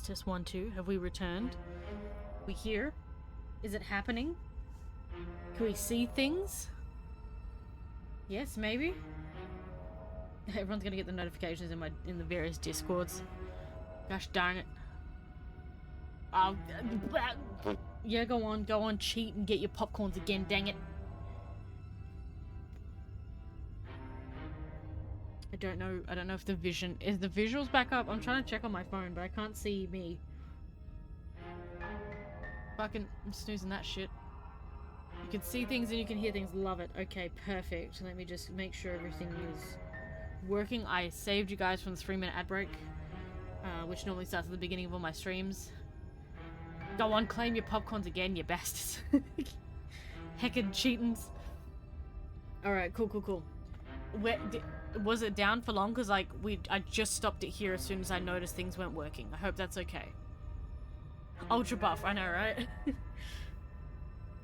Test 1, 2. Have we returned? We here? Is it happening? Can we see things? Yes, maybe? Everyone's gonna get the notifications in the various discords. Gosh darn it. Oh, yeah, go on, cheat and get your popcorns again, dang it. I don't know if the vision, is the visuals back up? I'm trying to check on my phone, but I can't see me. Fucking, I'm snoozing that shit. You can see things and you can hear things, love it. Okay, perfect. Let me just make sure everything is working. I saved you guys from the 3-minute ad break, which normally starts at the beginning of all my streams. Go on, claim your popcorns again, you bastards. Heckin' cheatins. Alright, cool. Was it down for long? Because, like, I just stopped it here as soon as I noticed things weren't working. I hope that's okay. Ultra buff, I know, right?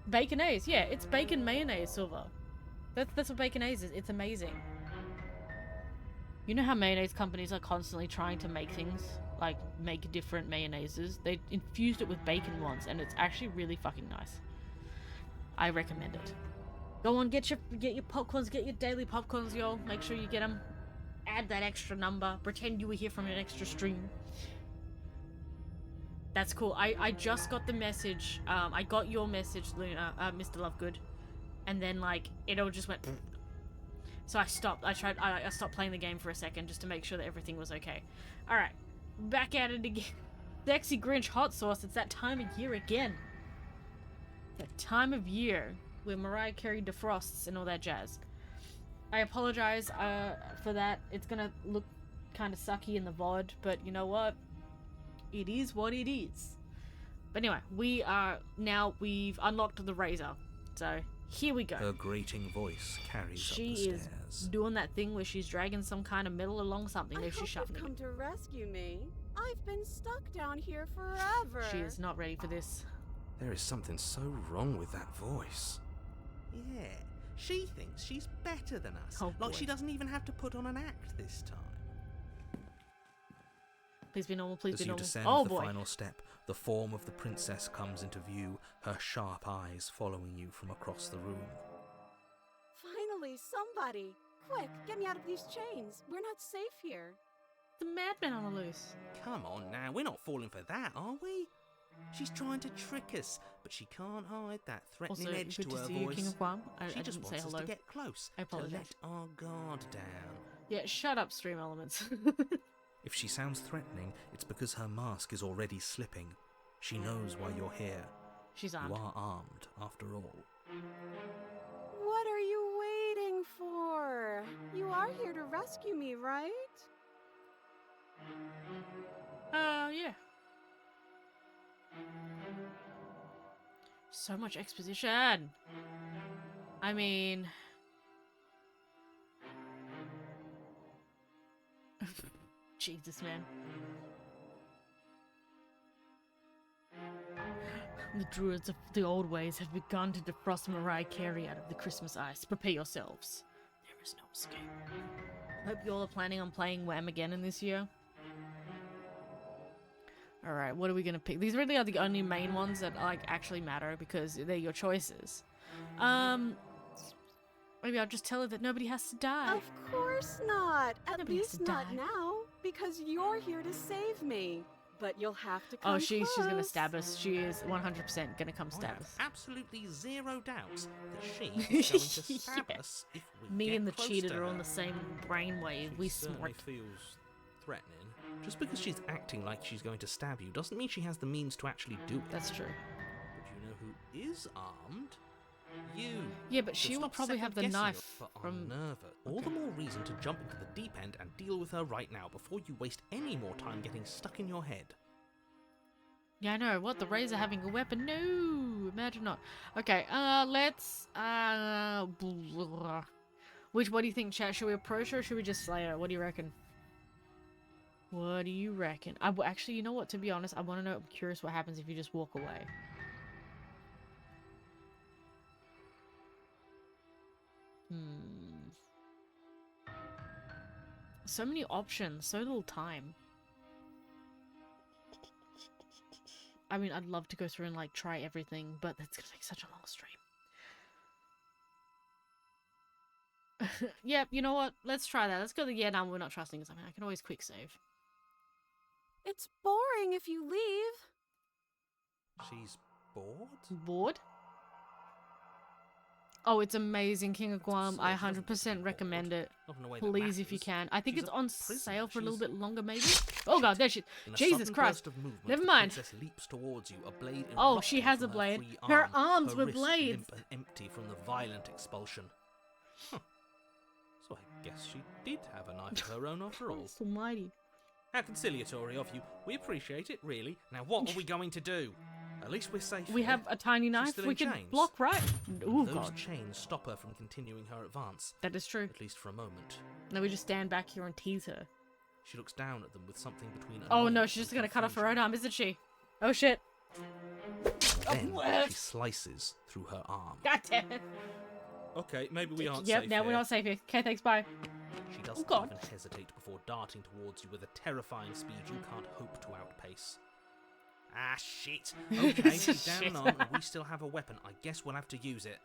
Baconaise, yeah, it's bacon mayonnaise, Silver. That's what baconaise is. It's amazing. You know how mayonnaise companies are constantly trying to make things, like, make different mayonnaises? They infused it with bacon once, and it's actually really fucking nice. I recommend it. Go on, get your popcorns, get your daily popcorns, y'all. Make sure you get them. Add that extra number. Pretend you were here from an extra stream. That's cool. I just got the message. I got your message, Luna, Mr. Lovegood. And then, like, it all just went... So I stopped. I stopped playing the game for a second just to make sure that everything was okay. Alright. Back at it again. Sexy Grinch hot sauce. It's that time of year again. That time of year where Mariah Carey defrosts and all that jazz. I apologize for that. It's gonna look kind of sucky in the VOD, but you know what? It is what it is. But anyway, we've unlocked the razor. So here we go. Her grating voice carries up the stairs. She is doing that thing where she's dragging some kind of metal along something. I hope you've come to rescue me. I've been stuck down here forever. She is not ready for this. There is something so wrong with that voice. Yeah, she thinks she's better than us. Oh, like boy. she doesn't even have to put on an act this time. Please be normal, please As be you normal. descend Oh the boy. final step, the form of the princess comes into view, her sharp eyes following you from across the room. Finally, somebody. Quick, get me out of these chains. We're not safe here. The madman on the loose. Come on now, we're not falling for that, are we? She's trying to trick us, but she can't hide that threatening Also, edge good to to her see you, voice. King of Guam. She I just didn't say wants us hello. to get close, I to apologize. let our guard down. Yeah, shut up, stream elements. If she sounds threatening, it's because her mask is already slipping. She knows why you're here. She's armed. You are armed, after all. What are you waiting for? You are here to rescue me, right? Yeah. So much exposition. I mean... Jesus, man. The druids of the old ways have begun to defrost Mariah Carey out of the Christmas ice. Prepare yourselves. There is no escape. Hope you all are planning on playing Wham again in this year. Alright, what are we gonna pick? These really are the only main ones that, like, actually matter because they're your choices. Maybe I'll just tell her that nobody has to die. Of course not. At Nobody has least to not die. now, because you're here to save me. But you'll have to come Oh, she's gonna close. stab us. She is 100% gonna come I stab have us. absolutely zero doubts that she is going to stab Yeah. us if we Me get and the close cheated to are on her. the same brainwave. We She certainly smart. feels threatening. Just because she's acting like she's going to stab you doesn't mean she has the means to actually do it. That's true. But you know who is armed? You. Yeah, but So she will stop probably have the second-guessing knife her for from... unnerve her. All the more reason to jump into the deep end and deal with her right now before you waste any more time getting stuck in your head. Yeah, I know. What? The razor having a weapon? No! Imagine not. Okay, let's... What do you think, chat? Should we approach her or should we just slay her? What do you reckon? What do you reckon? Actually, you know what? To be honest, I want to know... I'm curious what happens if you just walk away. So many options. So little time. I mean, I'd love to go through and like try everything, but that's gonna make such a long stream. Yep, you know what? Let's try that. Let's go to yeah, no, we're not trusting something. I can always quick save. It's boring if you leave. She's bored? Bored? Oh, it's amazing, King of Guam. I absurd. She doesn't 100% recommend it. Not in a way that Please, if you matters. can. I think She's it's a on prisoner. sale for a little She's- bit longer, maybe? Oh god, there she... In a Jesus sudden Christ. burst of movement, Never the mind. princess leaps towards you, a blade Oh, she erupting has from a blade. free Her arm, arms her were wrist blades. limp and empty from the violent expulsion. Huh. So I guess she did have a knife of her own after all. Christ almighty. How conciliatory of you. We appreciate it, really. Now what are we going to do? At least we're safe We here. have a tiny knife. still We in can chains. block right. Oh Those god. chains stop her from continuing her advance, That is true. at least for a moment. Now we just stand back here and tease her. She looks down at them with something between Oh no, annoyance she's just and gonna cut off her confusion. own arm, isn't she? Oh shit. Then Oh, she slices through her arm. God damn it. Okay, maybe we aren't Yep, safe now here. we're not safe here. Okay, thanks, bye. She doesn't God. even hesitate before darting towards you with a terrifying speed you can't hope to outpace. Ah, shit. Okay, she's down Shit. and armed, and we still have a weapon. I guess we'll have to use it.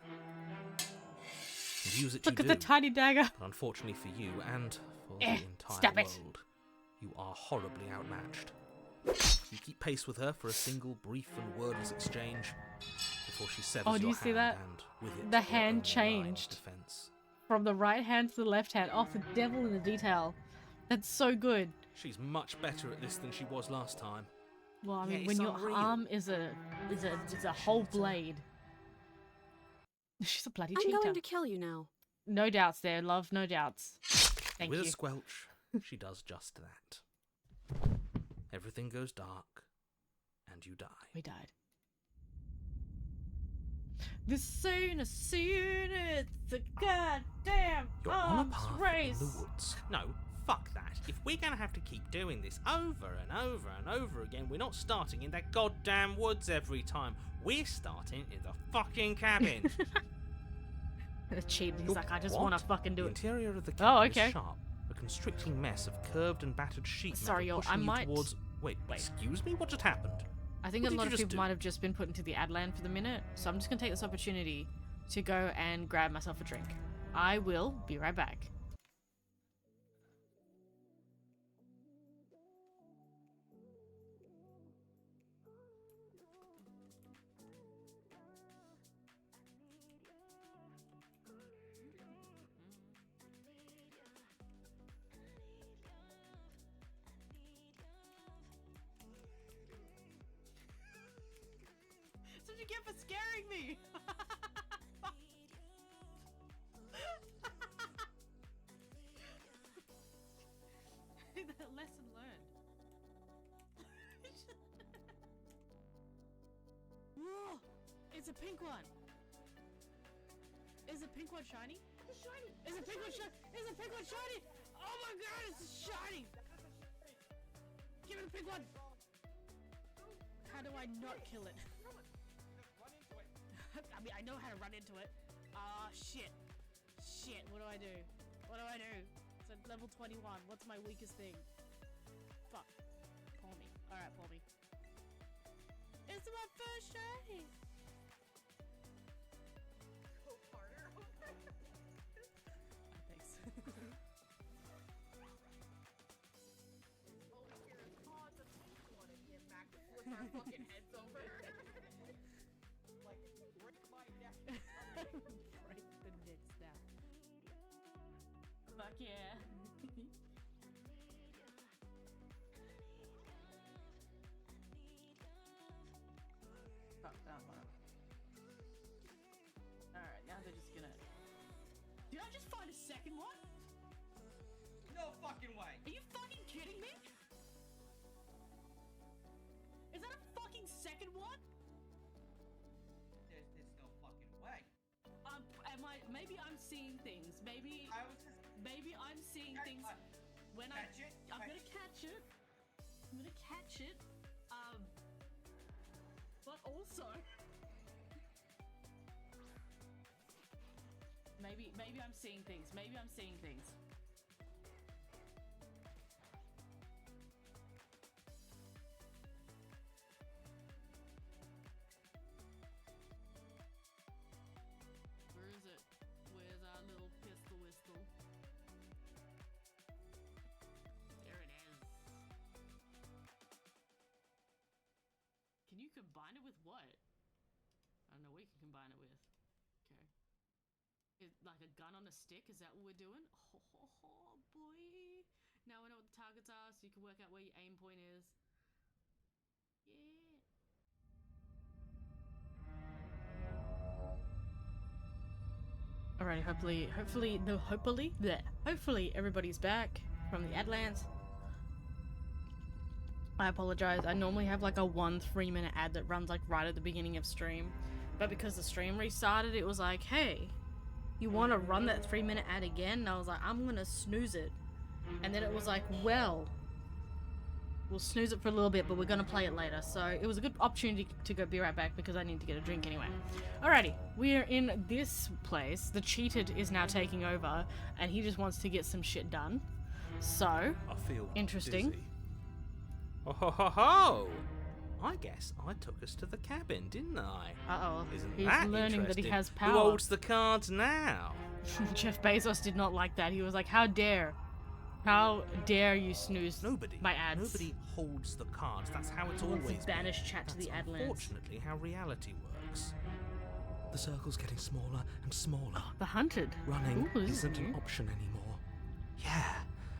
And use it Look you at do. the tiny dagger. But unfortunately for you, and for the Eh, entire stab it. world, you are horribly outmatched. You keep pace with her for a single brief and wordless exchange before she severs Oh, do your you see hand that? and with it The your hand only line of changed. defense. From the right hand to the left hand. Oh, the devil in the detail. That's so good. She's much better at this than she was last time. Well, I Yeah, mean, it's when your unreal. arm is a whole blade. She's a bloody I'm cheater. going to kill you now. No doubts there, love. No doubts. Thank With you. a squelch, she does just that. Everything goes dark, and you die. We died. The scene is seen. It's a goddamn You're on a arms path race. in the woods. No, fuck that. If we're gonna have to keep doing this over and over and over again, we're not starting in that goddamn woods every time. We're starting in the fucking cabin. Cheating. He's like, I just want to fucking do The it. interior of the Oh, cabin okay. is sharp, a constricting mess of curved and battered sheet Sorry, metal yo, pushing I you might- towards... Wait, excuse me? What just happened? I think What a did lot you of just people do? might have just been put into the ad land for the minute, so I'm just gonna take this opportunity to go and grab myself a drink. I will be right back. That's what you get for scaring me! Lesson learned. Whoa! It's a pink one! Is the pink one shiny? It's shiny! Is the pink one shiny? Is the pink one shiny? Oh my god, it's shiny! Give me the pink one! How do I not kill it? I mean, I know how to run into it. Ah, shit. Shit, what do I do? What do I do? It's at level 21. What's my weakest thing? Fuck. Pull me. Alright, pull me. It's my first shiny! Go harder. Thanks. Our fucking heads over. Like, break my neck. Break the neck snap. Fuck yeah. Fuck that one. Alright, now they're just gonna... Did I just find a second one? No fucking way. Are you fucking kidding me? Is that a fucking second one? There's no fucking way. Maybe I'm seeing things. Maybe I'm seeing things when Catch it. I'm gonna catch it. I'm gonna catch it. But also maybe I'm seeing things. Maybe I'm seeing things. combine it with what? I don't know what you can combine it with. Okay. Like a gun on a stick? Is that what we're doing? Oh, boy. Now we know what the targets are, so you can work out where your aim point is. Yeah. Alrighty, hopefully everybody's back from the Adlands. I apologize. I normally have like a 3-minute ad that runs like right at the beginning of stream, but because the stream restarted, it was like, hey, you want to run that 3-minute ad again? And I was like, I'm gonna snooze it. And then it was like, well, we'll snooze it for a little bit, but we're gonna play it later. So it was a good opportunity to go be right back because I need to get a drink anyway. Alrighty, we are in this place. The cheated is now taking over, and he just wants to get some shit done. So, I feel interesting. dizzy. Oh ho ho ho! I guess I took us to the cabin, didn't I? Uh-oh. Isn't He's that learning that he interesting? has Who power. holds the cards now? Jeff Bezos did not like that. He was like, how dare you snooze Nobody. my ads. Nobody holds the cards. That's how it's He wants to always banish been. chat to That's the Adlands. unfortunately how reality works. The circle's getting smaller and smaller. The hunted. Running Ooh, this is isn't an new. option anymore. Yeah.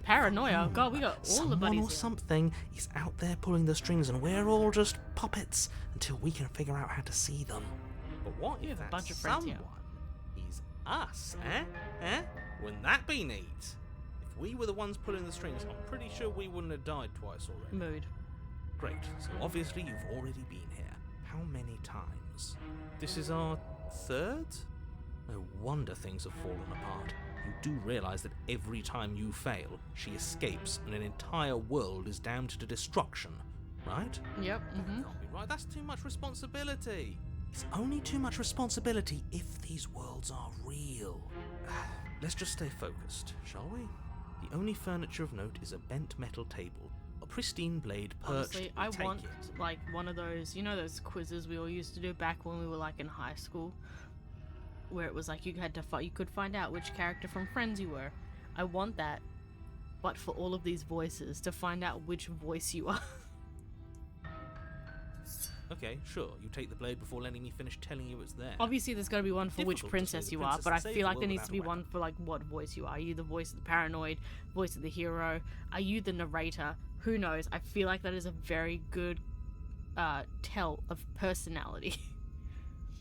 Paranoia. God, we got all the Someone buddies or here. something is out there pulling the strings, and we're all just puppets until we can figure out how to see them. But what You if have a that bunch of friends someone here. is us, eh? Wouldn't that be neat? If we were the ones pulling the strings, I'm pretty sure we wouldn't have died twice already. Mood. Great, so obviously you've already been here. How many times? This is our third? No wonder things have fallen apart. You do realise that every time you fail, she escapes and an entire world is damned to destruction, right? Yep. Mm-hmm. Can't be right, that's too much responsibility. It's only too much responsibility if these worlds are real. Let's just stay focused, shall we? The only furniture of note is a bent metal table, a pristine blade perched. Honestly, I Take want it. like one of those, you know, those quizzes we all used to do back when we were like in high school, where it was like you could find out which character from Friends you were. I want that, but for all of these voices to find out which voice you are. Okay, sure. You take the blade before letting me finish telling you it's there. Obviously, there's got to be one for which Difficult to princess say the you are, princess but I and save feel the like there world needs to be without a one for like what voice you are. Are you the voice of the paranoid, voice of the hero? Are you the narrator? Who knows? I feel like that is a very good tell of personality.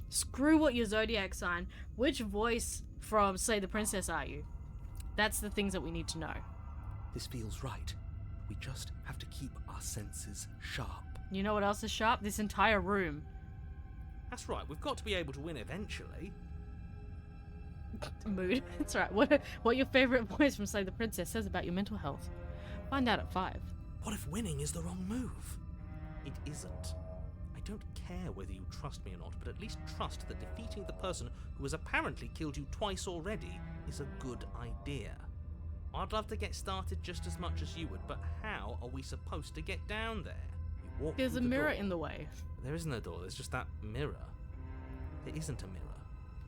Screw what your zodiac sign. Which voice from Slay the Princess are you? That's the things that we need to know. This feels right. We just have to keep our senses sharp. You know what else is sharp? This entire room. That's right. We've got to be able to win eventually. Mood. That's right. What your favorite voice from Slay the Princess says about your mental health. Find out at 5. What if winning is the wrong move? It isn't. I don't care whether you trust me or not, but at least trust that defeating the person who has apparently killed you twice already is a good idea. I'd love to get started just as much as you would, but how are we supposed to get down there? You walk There's through a the mirror door. in the way. There isn't a door, there's just that mirror. There isn't a mirror.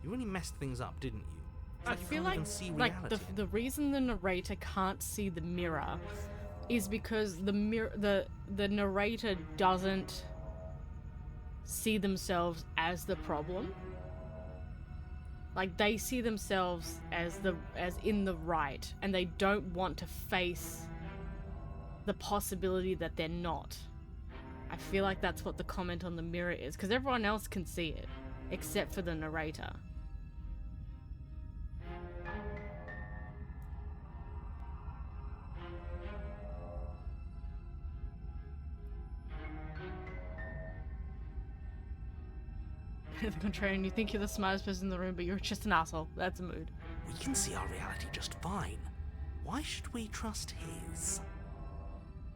You really messed things up, didn't you? It's I like you feel can't like even see the reality. reason the narrator can't see the mirror is because the narrator doesn't see themselves as the problem. Like they see themselves as in the right, and they don't want to face the possibility that they're not. I feel like that's what the comment on the mirror is, because everyone else can see it except for the narrator. The contrarian, you think you're the smartest person in the room, but you're just an asshole. That's a mood. We can see our reality just fine. Why should we trust his?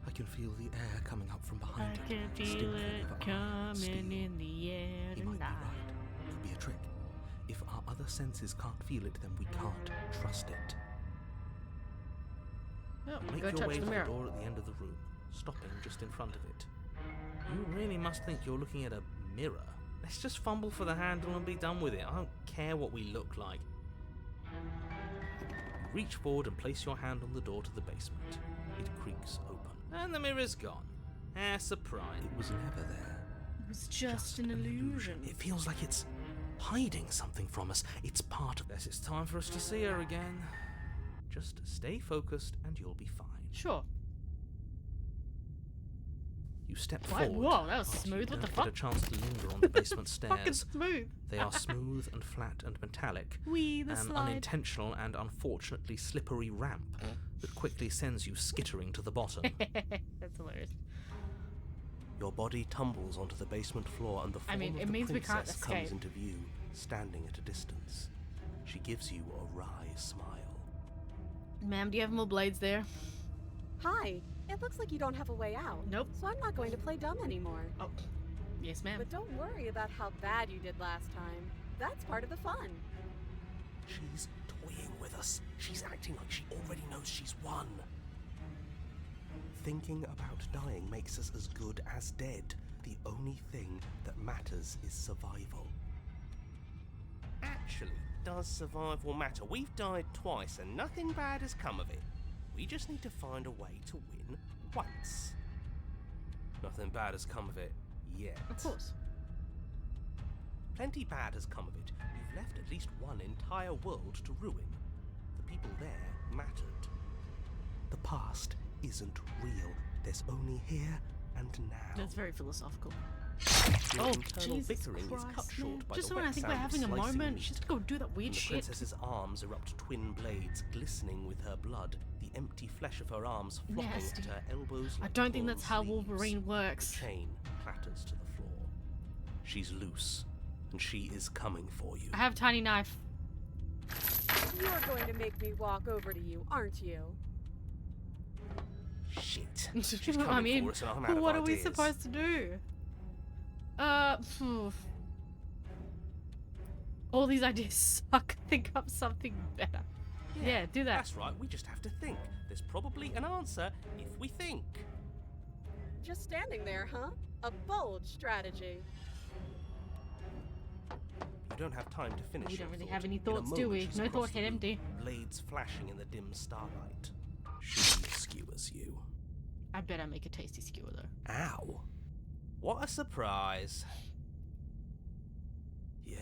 I can feel the air coming up from behind I it. can feel stinking it of iron, coming steel. in the air He might be tonight. right. Could be a trick. If our other senses can't feel it, then we can't trust it. Oh, Make go your touch way the to mirror. the door at the end of the room, stopping just in front of it. You really must think you're looking at a mirror. Let's just fumble for the handle and be done with it. I don't care what we look like. You reach forward and place your hand on the door to the basement. It creaks open. And the mirror's gone. Ah, surprise. It was never there. was just an illusion. It feels like it's hiding something from us. It's part of this. It's time for us to see her again. Just stay focused and you'll be fine. Sure. You step Why- forward. whoa, that was but smooth, You what the don't fuck? get a chance to linger on the basement Fucking stairs. smooth. They are smooth and flat and metallic. Wee, the An slide. unintentional and unfortunately slippery ramp that quickly sends you skittering to the bottom. That's hilarious. Your body tumbles onto the basement floor and the form mean, of it the means we can't princess comes escape. into view, standing at a distance. She gives you a wry smile. Ma'am, do you have more blades there? Hi. It looks like you don't have a way out. Nope. So I'm not going to play dumb anymore. Oh, yes, ma'am. But don't worry about how bad you did last time. That's part of the fun. She's toying with us. She's acting like she already knows she's won. Thinking about dying makes us as good as dead. The only thing that matters is survival. Actually, does survival matter? We've died twice and nothing bad has come of it. We just need to find a way to win once. Nothing bad has come of it yet. Of course. Plenty bad has come of it. You've left at least one entire world to ruin. The people there mattered. The past isn't real. There's only here and now. That's very philosophical. Your Oh, internal Jesus bickering Christ, is cut man. short by Just the when I wet think we're sound of having a slicing moment, meat. she's to go do that From weird the shit. princess's arms erupt twin blades glistening with her blood, the empty flesh of her arms flopping Nasty. at her elbows I like don't think torn that's how sleeves. Wolverine works. The chain clatters to the floor. She's loose, and she is coming for you. I have a tiny knife. You're going to make me walk over to you, aren't you? Shit. She's coming I mean, for us and I'm out of what are we ideas. supposed to do? Phew. All these ideas suck. Think up something better. Yeah, do that. That's right, we just have to think. There's probably an answer if we think. Just standing there, huh? A bold strategy. You don't have time to finish We your don't really thought. have any In a thoughts, do moment, we? she's No across thought, the head room, empty. Blades flashing in the dim starlight. She skewers you. I bet I make a tasty skewer though. Ow. What a surprise. Yeah,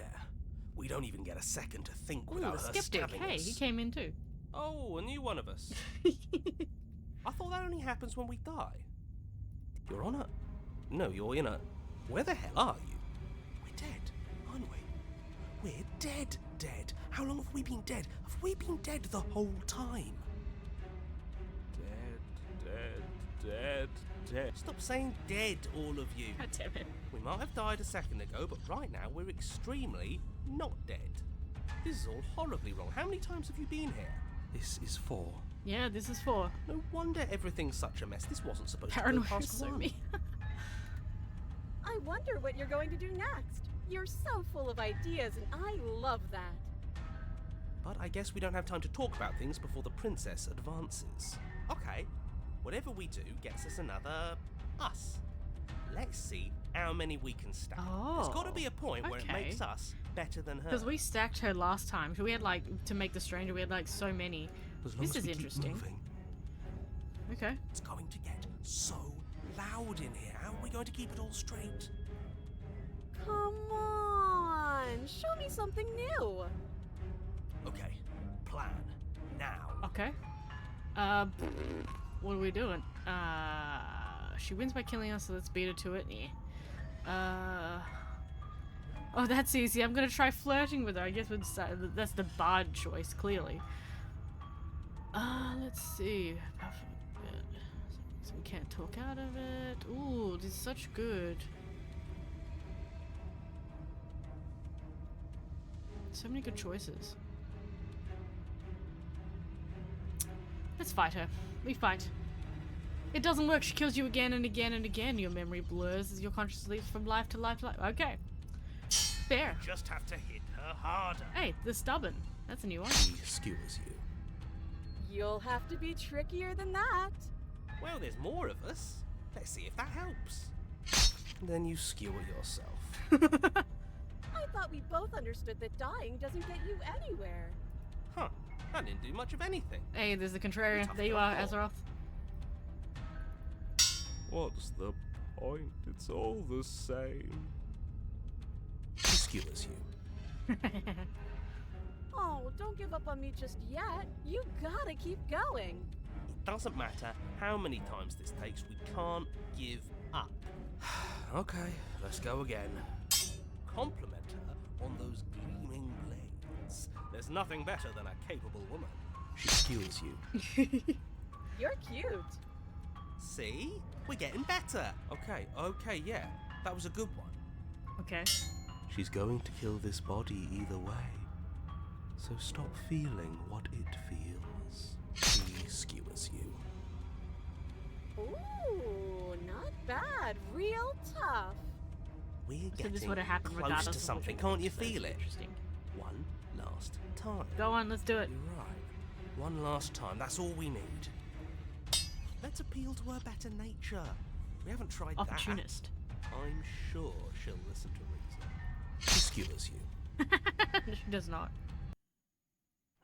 we don't even get a second to think Ooh, without a her skeptic. stabbing Hey, us. he came in too. Oh, a new one of us. I thought that only happens when we die. You're on a... No, you're in a... Where the hell are you? We're dead, aren't we? We're dead. How long have we been dead? Have we been dead the whole time? Dead. Stop saying dead, all of you. God damn it. We might have died a second ago, but right now we're extremely not dead. This is all horribly wrong. How many times have you been here? This is 4. Yeah, this is 4. No wonder everything's such a mess. This wasn't supposed to Paranoia go past so 1. me. I wonder what you're going to do next. You're so full of ideas, and I love that. But I guess we don't have time to talk about things before the princess advances. Okay, whatever we do gets us another us. Let's see how many we can stack. There's got to be a point where it okay. makes us better than her. Because we stacked her last time. We had like, to make the stranger, we had like so many. As long This as is we keep interesting. moving, Okay. it's going to get so loud in here. How are we going to keep it all straight? Come on, show me something new. Okay, plan now. Okay. What are we doing? She wins by killing us, so let's beat her to it. Yeah. Oh, that's easy. I'm gonna try flirting with her. I guess that's the bad choice, clearly. Let's see. So we can't talk out of it. Ooh, this is such good. So many good choices. Let's fight her. We fight. It doesn't work. She kills you again and again and again. Your memory blurs as your conscious leaps from life to life to life. Okay. Fair. Just have to hit her harder. Hey, the stubborn. That's a new one. She skewers you. You'll have to be trickier than that. Well, there's more of us. Let's see if that helps. Then you skewer yourself. I thought we both understood that dying doesn't get you anywhere. Huh. I didn't do much of anything. Hey, there's the contrarian. Tough There you enough are, call. Azeroth. What's the point? It's all the same. She skewers you. Oh, don't give up on me just yet. You gotta keep going. It doesn't matter how many times this takes, we can't give up. Okay, let's go again. Compliment her on those gleaming blades. There's nothing better than a capable woman. She skewers you. You're cute. See? We're getting better. Okay, yeah. That was a good one. Okay. She's going to kill this body either way. So stop feeling what it feels. She skewers you. Ooh, not bad. Real tough. We're So getting this would have happened close regardless to of which something. one. Can't you That's feel it? Interesting. One last time. Go on, let's do it. You're right. One last time. That's all we need. Let's appeal to her better nature. We haven't tried Opportunist. that. I'm sure she'll listen to reason. She skewers you. She does not.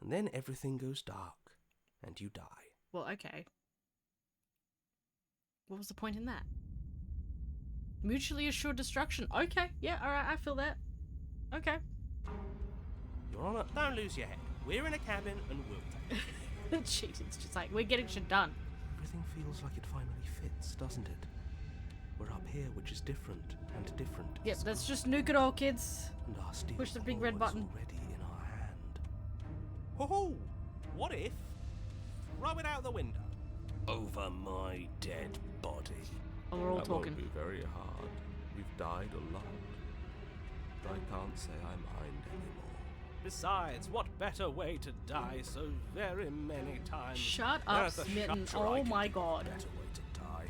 And then everything goes dark, and you die. Well, okay. What was the point in that? Mutually assured destruction. Okay, yeah, alright, I feel that. Okay. Your Honor, don't lose your head. We're in a cabin and we'll take it. Jeez, it's just like, we're getting shit done. Everything feels like it finally fits, doesn't it? We're up here, which is different, and different Yep, is let's good. just nuke it all, kids. And our steel push the big red claw is button. already in our hand. Ho-ho! What if? Throw it out the window. Over my dead body. Oh, we're all That talking. won't be very hard. We've died a lot. But I can't say I mind anymore. Besides, what better way to die so very many times? Shut up, There's a Smitten. shudder I Oh can my do. god. Better way to die.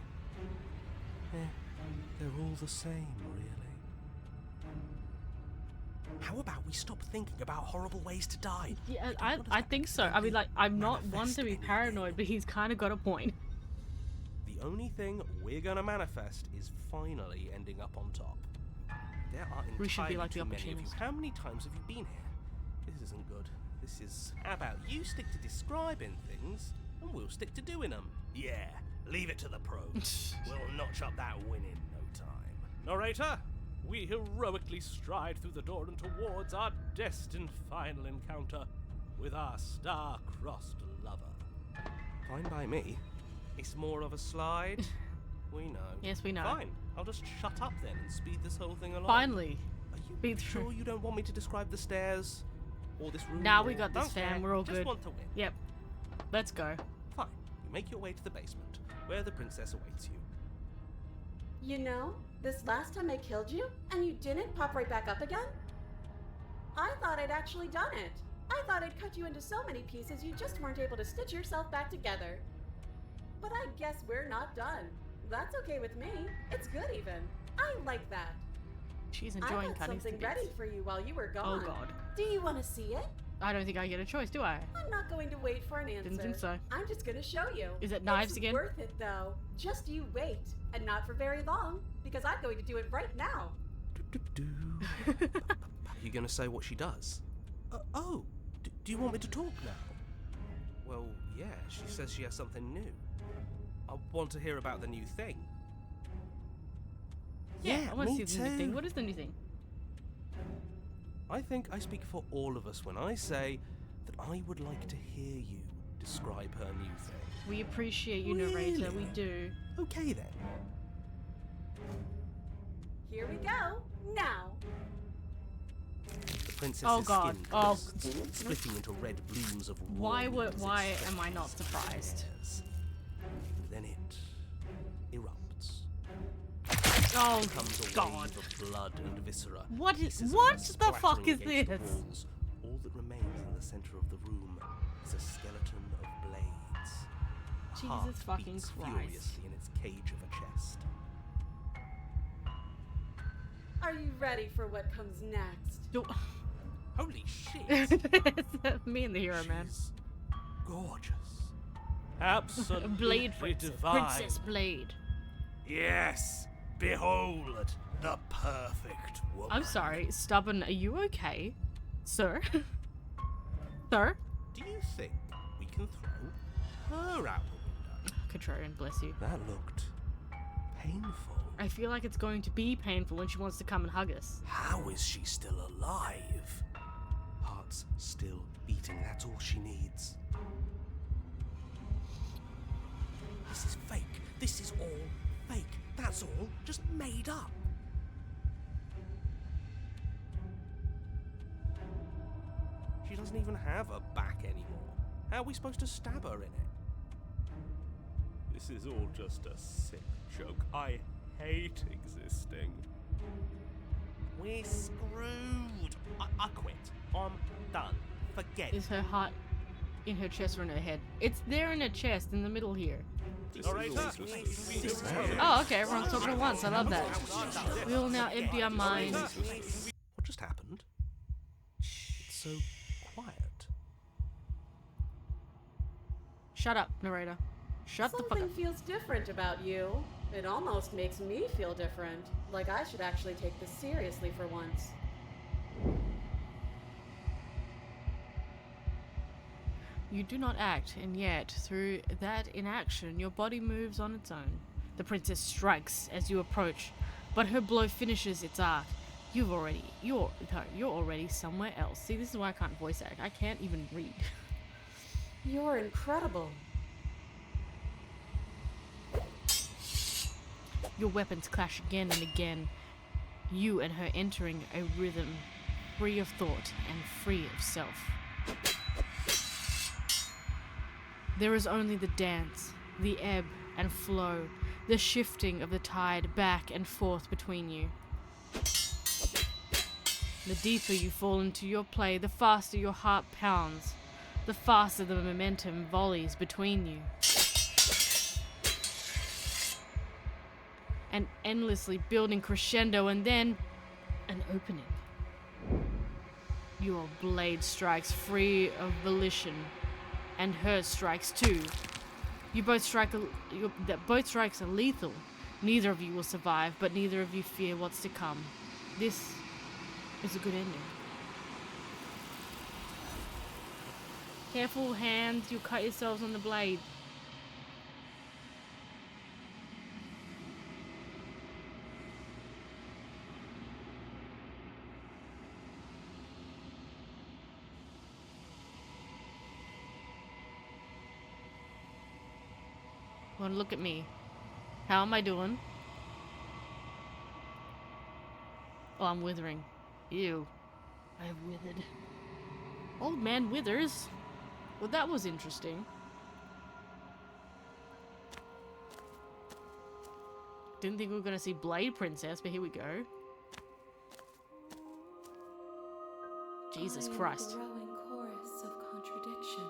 They're all the same, really. How about we stop thinking about horrible ways to die? Yeah, don't want us I to think so. I mean, like, I'm not one manifest to be anything. paranoid, but he's kind of got a point. The only thing we're gonna manifest is finally ending up on top. There are We should be entirely like the too many of you. opportunists. How many times have you been here? This isn't good. This is... How about you stick to describing things, and we'll stick to doing them? Yeah, leave it to the pros. We'll notch up that win in no time. Narrator, we heroically stride through the door and towards our destined final encounter with our star-crossed lover. Fine by me. It's more of a slide. We know. Yes, we know. Fine. I'll just shut up then and speed this whole thing along. Finally. Are you Speed through. sure you don't want me to describe the stairs or this room? Nah, we got this, Don't fam. care. We're all just good. want to win. Yep. Let's go. Fine. You make your way to the basement, where the princess awaits you. You know, this last time I killed you, and you didn't pop right back up again? I thought I'd actually done it. I thought I'd cut you into so many pieces you just weren't able to stitch yourself back together. But I guess we're not done. That's okay with me. It's good even. I like that. She's I enjoying had cutting something the bits. ready for you while you were Oh gone. god. Do you want to see it? I don't think I get a choice, do I? I'm not going to wait for an answer. Didn't think so. I'm just going to show you. Is it knives It's again? worth it though. Just you wait, and not for very long, because I'm going to do it right now. You gonna say what she does? Do you want me to talk now? Well, yeah, she says she has something new. I want to hear about the new thing. Yeah, I want to me see the new too. thing. What is the new thing? I think I speak for all of us when I say that I would like to hear you describe her new thing. We appreciate you, narrator. We Really? do. Okay then. Here we go. Now. The princess's Oh, God. skin Oh. bursts, splitting into red blooms of Why raw would- as it why am I stretches not through surprised? the airs. Then it erupts. Oh Comes a god. wave of blood and viscera. What is- Pieces what come the fuck splattering is against the this? walls. All that remains in the center of the room is a skeleton of blades. A Jesus heart fucking beats Christ. furiously in its cage of a chest. Are you ready for what comes next? Do- Holy shit! Me and the hero, man. She's gorgeous. Absolutely Blade princess. divine. Princess Blade. Yes, behold the perfect woman. I'm sorry, Stubborn, are you okay? Sir? Sir? Do you think we can throw her out the window? Contrarian, bless you. That looked painful. I feel like it's going to be painful when she wants to come and hug us. How is she still alive? Heart's still beating, that's all she needs. This is fake. This is all fake. That's all just made up. She doesn't even have a back anymore. How are we supposed to stab her in it? This is all just a sick joke. I hate existing. We're screwed. I quit. I'm done. Forget. Is her heart in her chest or in her head? It's there in her chest, in the middle here. This is all just a sick Oh, okay, everyone's talking at once. I love that. We will now empty our minds. What just happened? It's so quiet. Shut up, narrator. Shut the fuck Something up. feels different about you. It almost makes me feel different. Like I should actually take this seriously for once. You do not act, and yet, through that inaction, your body moves on its own. The princess strikes as you approach, but her blow finishes its arc. You're already somewhere else. See, this is why I can't voice act. I can't even read. You're incredible. Your weapons clash again and again. You and her entering a rhythm, free of thought and free of self. There is only the dance, the ebb and flow, the shifting of the tide back and forth between you. The deeper you fall into your play, the faster your heart pounds, the faster the momentum volleys between you. An endlessly building crescendo and then an opening. Your blade strikes free of volition, and hers strikes too. Both strikes are lethal. Neither of you will survive, but neither of you fear what's to come. This is a good ending. Careful, hands, you'll cut yourselves on the blade. Well, look at me. How am I doing? Oh, I'm withering. Ew. I have withered. Old man withers. Well, that was interesting. Didn't think we were gonna see Blade Princess, but here we go. Jesus Christ. A growing chorus of contradiction.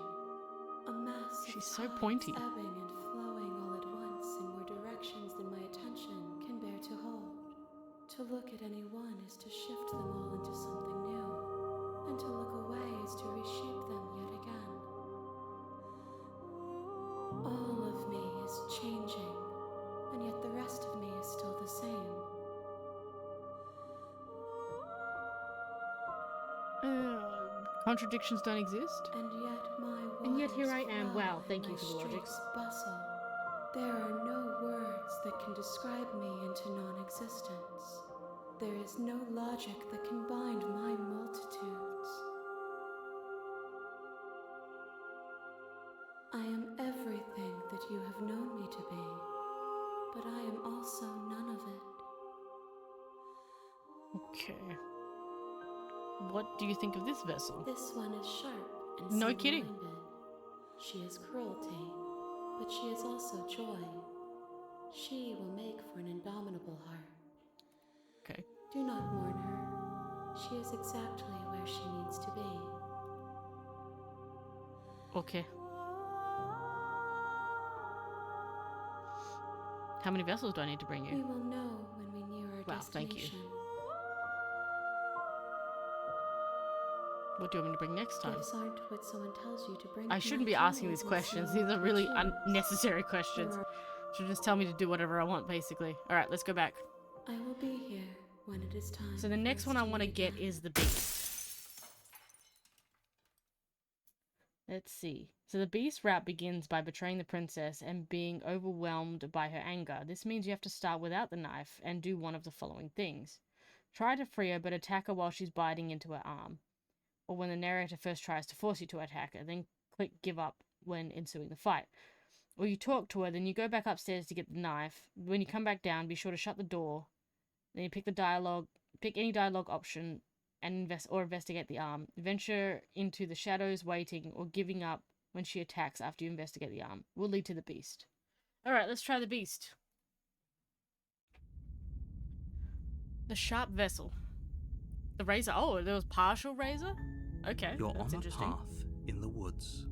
A mass She's of so tides pointy. ebbing and flowing all at once in more directions than my attention can bear to hold. To look at any one is to shift them all into something new, and to look away is to reshape them yet again. All of me is changing, and yet the rest of me is still the same. Contradictions don't exist? And yet my And yet here I waters am. flow Wow, and thank you my for the logic. streets bustle. There are no words that can describe me into non-existence. There is no logic that can bind my multitudes. I am everything that you have known me to be, but I am also none of it. Okay. What do you think of this vessel? This one is sharp and No kidding. single-minded. She is cruelty, but she is also joy. She will make for an indomitable heart. Okay. Do not mourn her. She is exactly where she needs to be. Okay. How many vessels do I need to bring We you? will know when we near our Wow, thank you. destination. What do you want me to bring next time? Gifts aren't what someone tells you to bring. I to shouldn't my be asking jewels these and questions. seal These are my really chains. unnecessary questions. There Should just tell me to do whatever I want, basically. Alright, let's go back. I will be here when it is time. So the next for one us I want to meet get again. is the beast. Let's see. So the beast route begins by betraying the princess and being overwhelmed by her anger. This means you have to start without the knife and do one of the following things. Try to free her, but attack her while she's biting into her arm. Or when the narrator first tries to force you to attack her, then click give up when ensuing the fight. Or you talk to her, then you go back upstairs to get the knife. When you come back down, be sure to shut the door. Then you pick any dialogue option and investigate the arm. Venture into the shadows, waiting or giving up when she attacks after you investigate the arm. Will lead to the beast. Alright, let's try the beast. The sharp vessel. The razor. Oh, there was partial razor? Okay, You're that's on a interesting. path in the woods,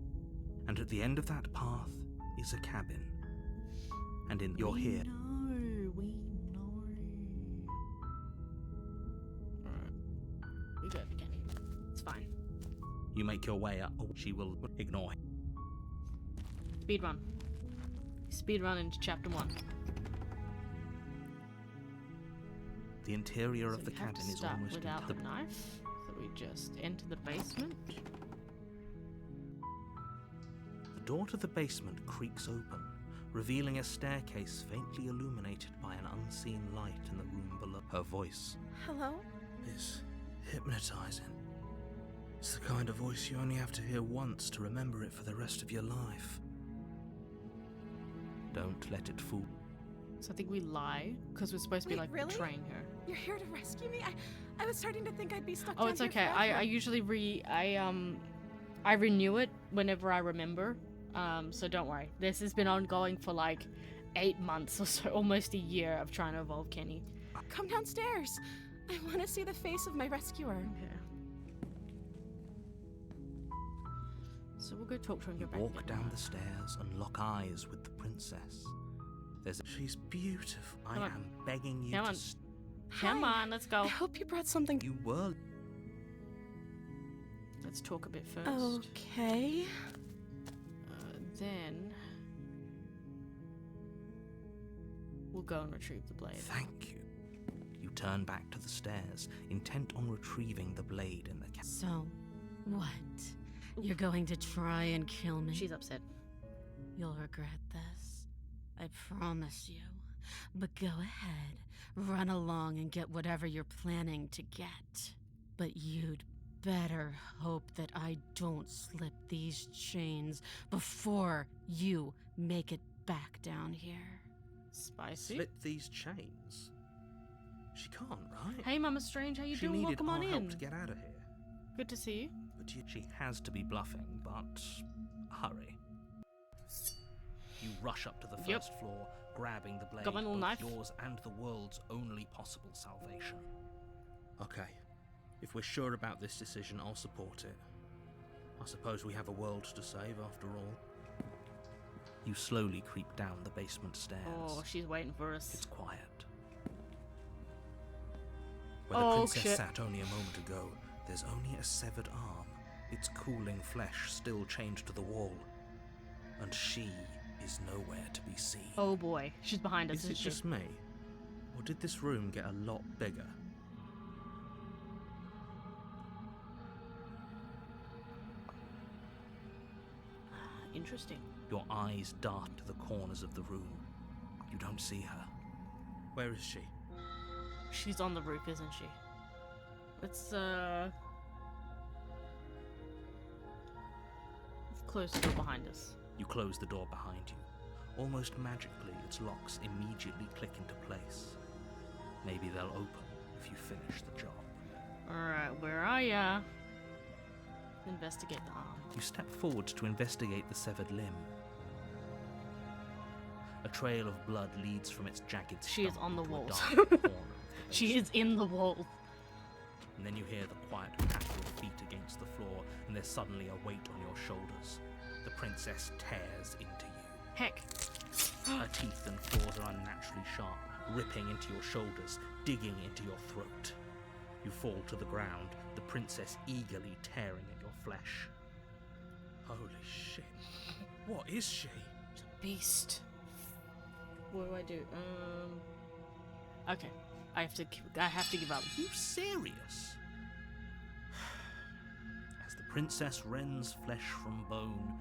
and at the end of that path is a cabin. And you're here. We know. Alright. We go again. It's fine. You make your way up. She will ignore him. Speedrun. Speedrun into chapter 1. The interior So of the we have cabin to is start almost without the entirely. knife. So we just enter the basement. The door to the basement creaks open, revealing a staircase faintly illuminated by an unseen light in the room below. Her voice. Hello? It's hypnotizing. It's the kind of voice you only have to hear once to remember it for the rest of your life. Don't let it fool. So I think we lie because we're supposed to be Wait, like really? betraying her. You're here to rescue me? I was starting to think I'd be stuck Oh, down it's here okay. forever. I usually I renew it whenever I remember. So don't worry. This has been ongoing for like 8 months or so, almost a year of trying to evolve Kenny. Come downstairs. I want to see the face of my rescuer. Okay. So we'll go talk to her and go back. Walk down the stairs and lock eyes with the princess. She's beautiful. I Come on. am begging you Come to on. Come Hi. on, let's go. I hope you brought something. You were. Let's talk a bit first. Okay. Then we'll go and retrieve the blade. Thank you. You turn back to the stairs, intent on retrieving the blade in the cabin. So, what? You're going to try and kill me? She's upset. You'll regret this. I promise you. But go ahead. Run along and get whatever you're planning to get. But you'd better hope that I don't slip these chains before you make it back down here. Spicy. Slip these chains. She can't, right? Hey, Mama Strange, how you she doing? needed Welcome our on help in. to get out of here. Good to see you. But she has to be bluffing, but hurry. You rush up to the Yep. first floor, grabbing the blade, Got my little both knife. yours and the world's only possible salvation. Okay, if we're sure about this decision, I'll support it. I suppose we have a world to save after all. You slowly creep down the basement stairs. Oh, she's waiting for us. It's quiet. Where the Oh, princess shit. sat only a moment ago, there's only a severed arm, its cooling flesh still chained to the wall. And she is nowhere to be seen. Oh boy, she's behind us, Is isn't it she? just me? Or did this room get a lot bigger? Interesting. Your eyes dart to the corners of the room. You don't see her. Where is she? She's on the roof, isn't she? Let's close the door behind us. You close the door behind you. Almost magically, its locks immediately click into place. Maybe they'll open if you finish the job. Alright, where are ya? Investigate the arm. You step forward to investigate the severed limb. A trail of blood leads from its jagged She is stump on the into a walls. dark corner of the She is in the wall. And then you hear the quiet patter of feet against the floor, and there's suddenly a weight on your shoulders. The princess tears into you. Heck. Her teeth and claws are unnaturally sharp, ripping into your shoulders, digging into your throat. You fall to the ground, the princess eagerly tearing at your flesh. Holy shit. What is she? Beast. What do I do? Okay. I have to give up. Are you serious? As the princess rends flesh from bone,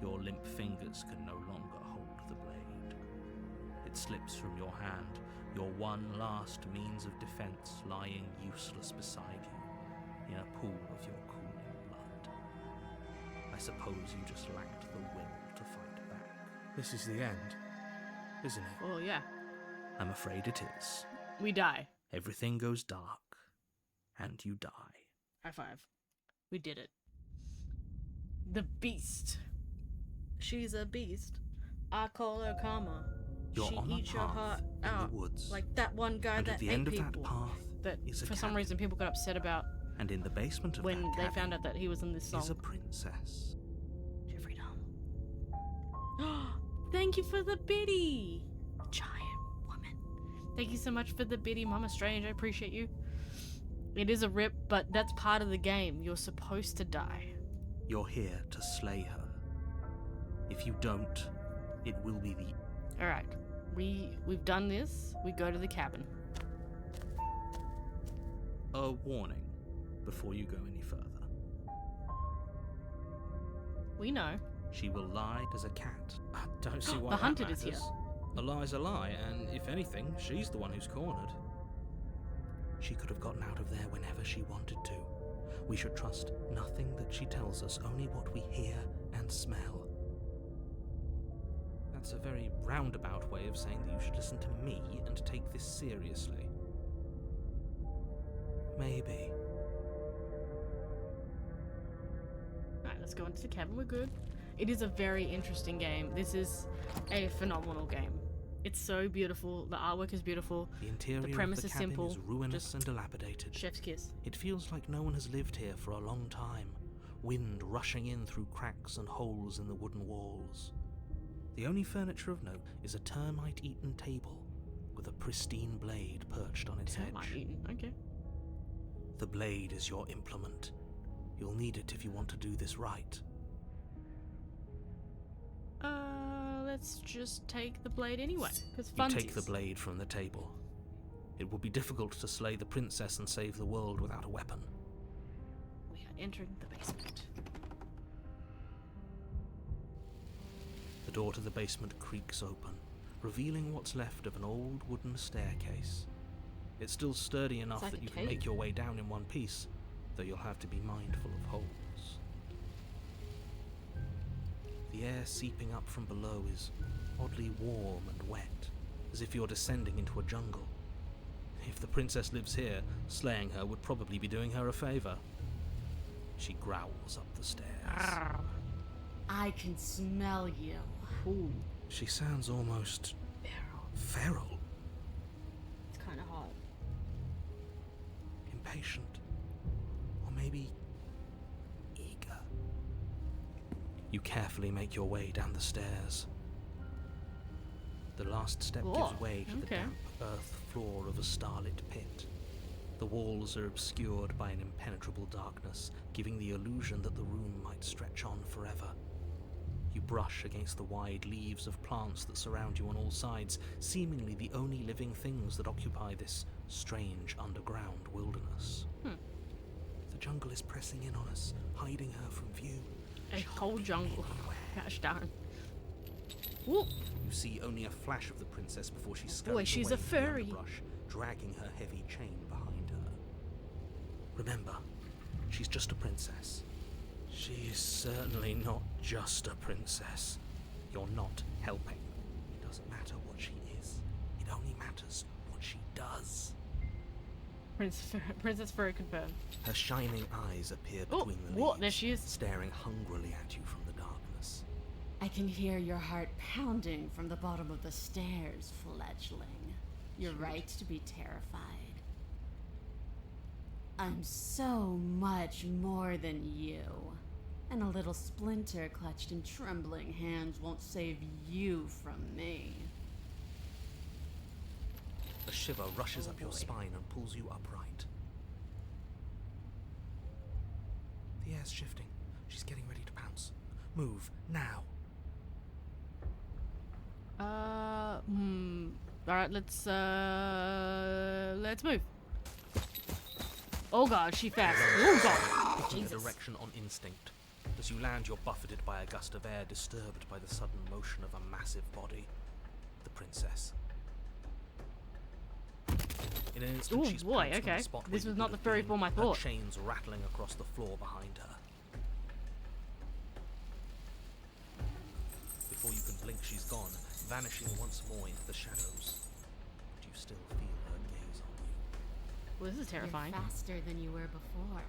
your limp fingers can no longer hold the blade. It slips from your hand, your one last means of defense lying useless beside you in a pool of your cooling blood. I suppose you just lacked the will to fight back. This is the end, isn't it? Oh, yeah. I'm afraid it is. We die. Everything goes dark, and you die. High five. We did it. The beast. She's a beast. I call her Karma. You're She on a eats your path heart in out. the woods, Like that one guy and that at the ate end of people. that path That is a for some cabin. reason people got upset about And in the basement of when that they cabin found out that he was in this is song. a princess. Jeffrey Dahmer. Thank you for the biddy, giant woman. Thank you so much for the biddy, Mama Strange. I appreciate you. It is a rip, but that's part of the game. You're supposed to die. You're here to slay her. If you don't, it will be the... All right, we've done this. We go to the cabin. A warning before you go any further. We know. She will lie as a cat. I don't see why The that hunted is matters. A lie's a lie, and if anything, she's the one who's cornered. She could have gotten out of there whenever she wanted to. We should trust nothing that she tells us, only what we hear and smell. That's a very roundabout way of saying that you should listen to me and take this seriously. Maybe. Alright, let's go into the cabin. We're good. It is a very interesting game. This is a phenomenal game. It's so beautiful. The artwork is beautiful. The interior premise of the is cabin simple, is ruinous just and dilapidated. Chef's kiss. It feels like no one has lived here for a long time. Wind rushing in through cracks and holes in the wooden walls. The only furniture of note is a termite-eaten table with a pristine blade perched on its Termite edge. eaten. Okay. The blade is your implement. You'll need it if you want to do this right. Let's just take the blade anyway. Because You funsies. take the blade from the table. It will be difficult to slay the princess and save the world without a weapon. We are entering the basement. The door to the basement creaks open, revealing what's left of an old wooden staircase. It's still sturdy enough like that a you can cave. make your way down in one piece, though you'll have to be mindful of holes. The air seeping up from below is oddly warm and wet, as if you're descending into a jungle. If the princess lives here, slaying her would probably be doing her a favor. She growls up the stairs. I can smell you. Ooh, She sounds almost barrel. feral, It's kind of hot. impatient, or maybe eager. You carefully make your way down the stairs. The last step Whoa, gives way to the okay. damp earth floor of a starlit pit. The walls are obscured by an impenetrable darkness, giving the illusion that the room might stretch on forever. You brush against the wide leaves of plants that surround you on all sides, seemingly the only living things that occupy this strange underground wilderness. The jungle is pressing in on us, hiding her from view. A whole jungle. Anywhere. Gosh darn. Whoop. You see only a flash of the princess before she Boy, scurries she's away a into furry. the underbrush, dragging her heavy chain behind her. Remember, she's just a princess. She is certainly not just a princess. You're not helping. It doesn't matter what she is. It only matters what she does. Princess Furry confirmed. Her shining eyes appear Oh, between the what? leaves, There she is. staring hungrily at you from the darkness. I can hear your heart pounding from the bottom of the stairs, fledgling. You're right to be terrified. I'm so much more than you. And a little splinter clutched in trembling hands won't save you from me. A shiver rushes Oh, up your boy. spine and pulls you upright. The air's shifting. She's getting ready to pounce. Move, now. Alright, let's move. Oh god, she fast. Oh god. picking a Jesus. direction on instinct. As you land, you're buffeted by a gust of air, disturbed by the sudden motion of a massive body. The princess. In an instant, Ooh, she's boy, pounced on okay. the spot This where was you not would the have fairy been, form I her thought. chains rattling across the floor behind her. Before you can blink, she's gone, vanishing once more into the shadows. But you still feel her gaze on you. Well, this is terrifying. You're faster than you were before,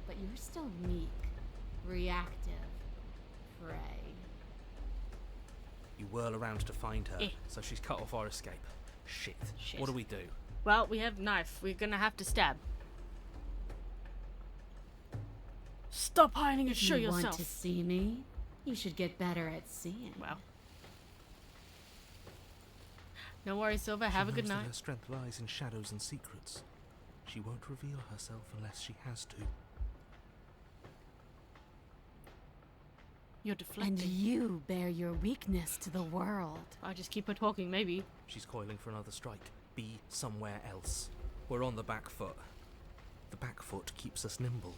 but you're still meek, reactive, prey. You whirl around to find her, Eh. so she's cut off our escape. Shit. Shit. What do we do? Well, we have knife. We're gonna have to stab. Stop hiding and If show you want yourself. to see me, you should get better at seeing. Wow. No worries, Silver. She Have a good knows that night. her strength lies in shadows and secrets. She won't reveal herself unless she has to. You're And deflecting. you bear your weakness to the world. I'll just keep her talking, maybe. She's coiling for another strike. Be somewhere else. We're on the back foot. The back foot keeps us nimble,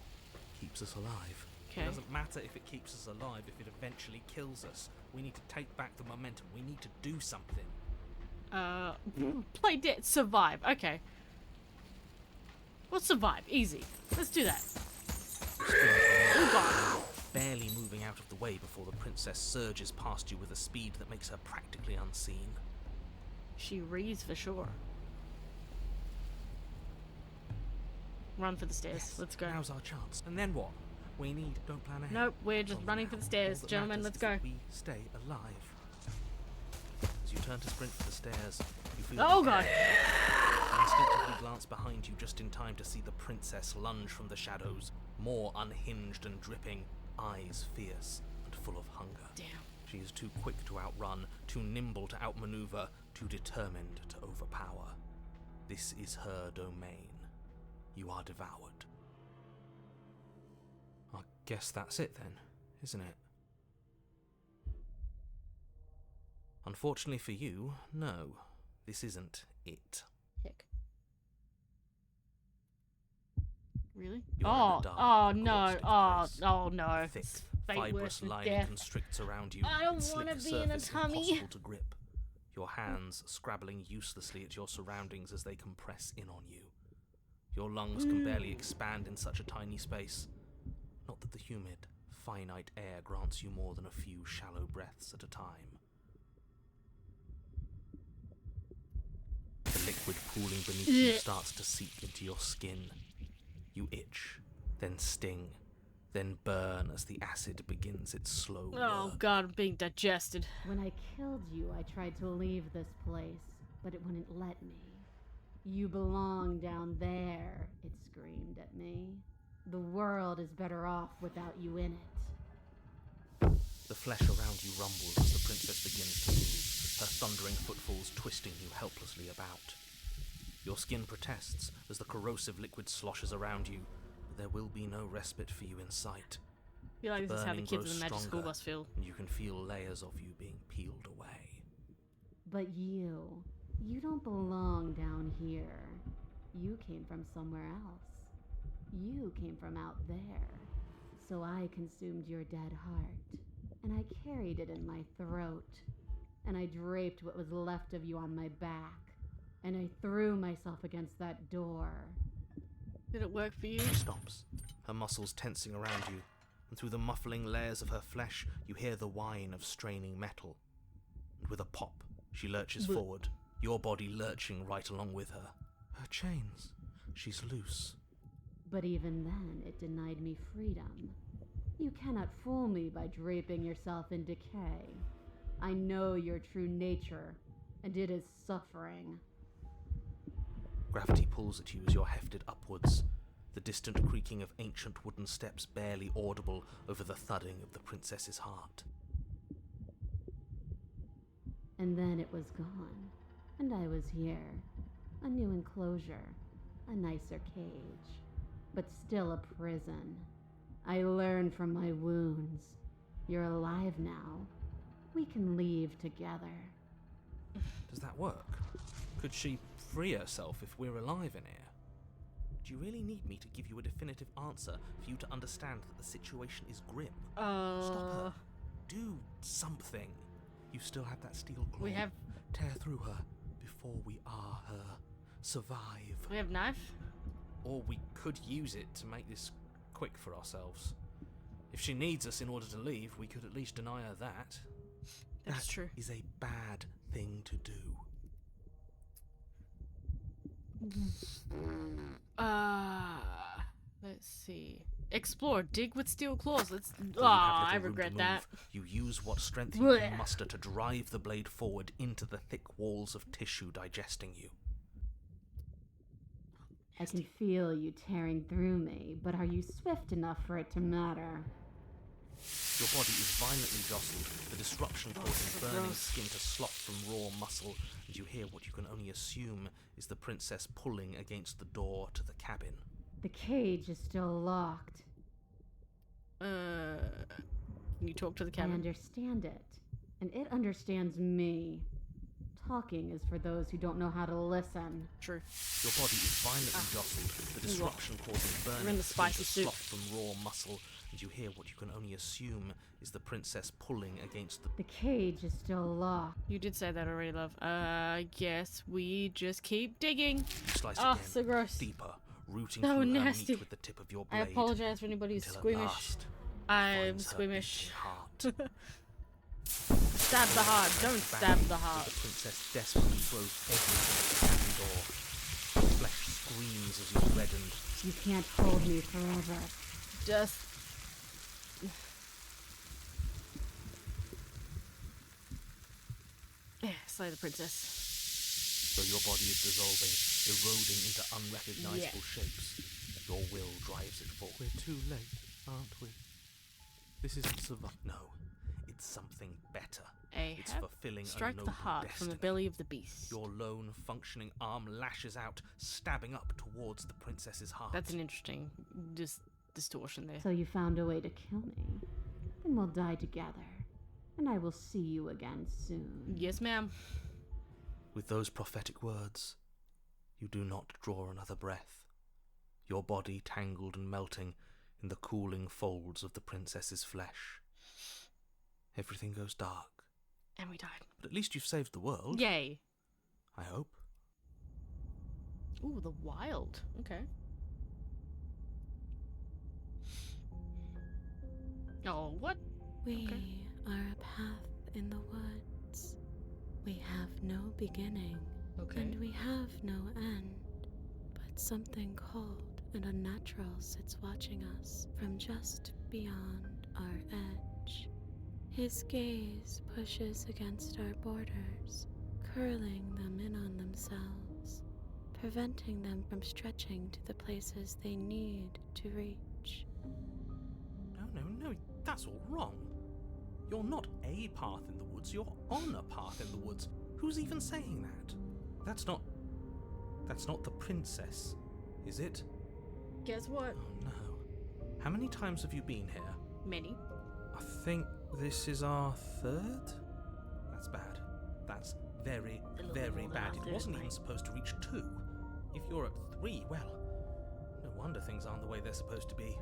keeps us alive. Okay. It doesn't matter if it keeps us alive, if it eventually kills us. We need to take back the momentum. We need to do something. Play dead. Survive. Okay. We'll survive. Easy. Let's do that. Oh, God. Barely moving out of the way before the princess surges past you with a speed that makes her practically unseen. She reads for sure. Run for the stairs. Yes, Let's go. Now's our chance. And then what? Don't plan ahead. Nope, we're just On running now. for the stairs. All that Gentlemen, matters let's is go. that we stay alive. As you turn to sprint for the stairs, you feel Oh, the God. You instinctively glance behind you just in time to see the princess lunge from the shadows, more unhinged and dripping, eyes fierce and full of hunger. Damn. She is too quick to outrun, too nimble to outmaneuver, too determined to overpower. This is her domain. You are devoured. I guess that's it then, isn't it? Unfortunately for you, no. This isn't it. Heck. Really? You're in a Oh, dark, oh no, corpse-stained oh, place. oh no. Thick, It's fate worse fibrous than lining death. constricts around you. I don't its wanna slick be in a surface tummy. impossible to grip. Your hands scrabbling uselessly at your surroundings as they compress in on you. Your lungs can barely expand in such a tiny space. Not that the humid, finite air grants you more than a few shallow breaths at a time. The liquid pooling beneath you starts to seep into your skin. You itch, then sting, then burn as the acid begins its slow Oh work. God, I'm being digested. When I killed you, I tried to leave this place, but it wouldn't let me. You belong down there, it screamed at me. The world is better off without you in it. The flesh around you rumbles as the princess begins to move, her thundering footfalls twisting you helplessly about. Your skin protests as the corrosive liquid sloshes around you, but there will be no respite for you in sight. I feel like this is how the Burning kids grows in the Magic School stronger, Bus feel. and you can feel layers of you being peeled away. But you don't belong down here. You came from somewhere else. You came from out there. So I consumed your dead heart, and I carried it in my throat, and I draped what was left of you on my back, and I threw myself against that door. Did it work for you? She stops, her muscles tensing around you, and through the muffling layers of her flesh, you hear the whine of straining metal. And with a pop, she lurches forward, your body lurching right along with her. Her chains. She's loose. But even then, it denied me freedom. You cannot fool me by draping yourself in decay. I know your true nature, and it is suffering. Gravity pulls at you as you're hefted upwards, the distant creaking of ancient wooden steps barely audible over the thudding of the princess's heart. And then it was gone, and I was here. A new enclosure, a nicer cage, but still a prison. I learned from my wounds. You're alive now. We can leave together. Does that work? Could she free herself if we're alive in here? Do you really need me to give you a definitive answer for you to understand that the situation is grim? Uh, Stop her. Do something. You still have that steel claw. We have Tear through her before we are her. Survive. we have knife. Or we could use it to make this quick for ourselves. If she needs us in order to leave, we could at least deny her that. That's true. That is a bad thing to do. Let's see. Explore. Dig with steel claws. Let's. Though you have Ah, I little room to regret that. move, you use what strength you Blech. can muster to drive the blade forward into the thick walls of tissue digesting you. I can feel you tearing through me, but are you swift enough for it to matter? Your body is violently jostled, the disruption causing so burning gross. skin to slop from raw muscle, and you hear what you can only assume is the princess pulling against the door to the cabin. The cage is still locked. Can you talk to the I cabin? understand it, and it understands me. Talking is for those who don't know how to listen. True. Your body is violently jostled, the disruption causing We're in burning the skin spicy to soup. slop from raw muscle, and you hear what you can only assume is the princess pulling against the... The cage is still locked. You did say that already, love. I guess we just keep digging. You slice Oh, again, so gross. deeper, rooting So through her nasty. meat with the tip of your blade. I apologize for anybody who's until at squeamish. last I'm finds her squeamish. beating heart. Stab the heart. Don't stab the Bang, heart. The princess desperately throws everything at the cabin door. Flesh screams as you reddened. You can't hold me forever. Just. Yeah, slay the princess. So your body is dissolving, eroding into unrecognizable shapes. Your will drives it forward. We're too late, aren't we? This isn't survival. No, it's something better. It's Ahab, fulfilling a strike noble the heart from destiny. the belly of the beast. Your lone, functioning arm lashes out, stabbing up towards the princess's heart. That's an interesting distortion there. So you found a way to kill me. Then we'll die together. And I will see you again soon. Yes, ma'am. With those prophetic words, you do not draw another breath. Your body tangled and melting in the cooling folds of the princess's flesh. Everything goes dark. And we died. But at least you've saved the world. Yay. I hope. Ooh, the wild. Okay. Oh, what? We Okay. are a path in the woods. We have no beginning, Okay. and we have no end. But something cold and unnatural sits watching us from just beyond our edge. His gaze pushes against our borders, curling them in on themselves, preventing them from stretching to the places they need to reach. No, that's all wrong. You're not a path in the woods, you're on a path in the woods. Who's even saying that? That's not the princess, is it? Guess what? Oh no. How many times have you been here? Many. I think this is our third? That's bad. That's very, A little bit very more than bad. our It third, wasn't mate. even supposed to reach 2. If you're at 3, well, no wonder things aren't the way they're supposed to be.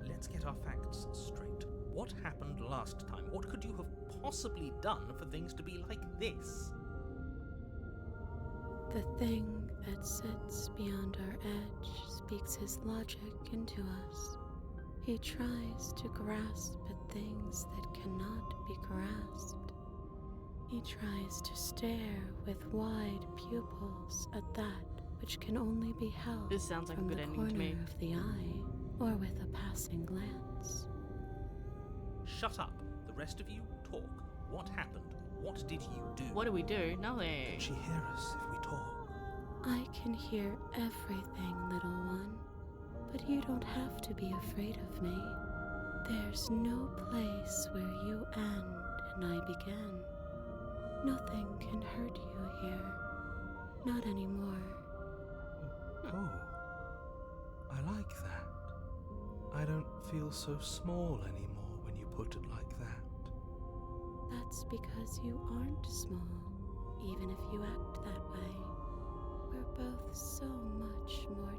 Let's get our facts straight. What happened last time? What could you have possibly done for things to be like this? The thing that sits beyond our edge speaks his logic into us. He tries to grasp at things that cannot be grasped. He tries to stare with wide pupils at that which can only be held This sounds like a from good the ending to corner me. of the eye or with a passing glance. Shut up. The rest of you, talk. What happened? What did you do? What do we do? Nothing. Can she hear us if we talk? I can hear everything, little one, but you don't have to be afraid of me. There's no place where you end and I begin. Nothing can hurt you here. Not anymore. Oh, I like that. I don't feel so small anymore when you put it like that. That's because you aren't small, even if you act that way. We're both so much more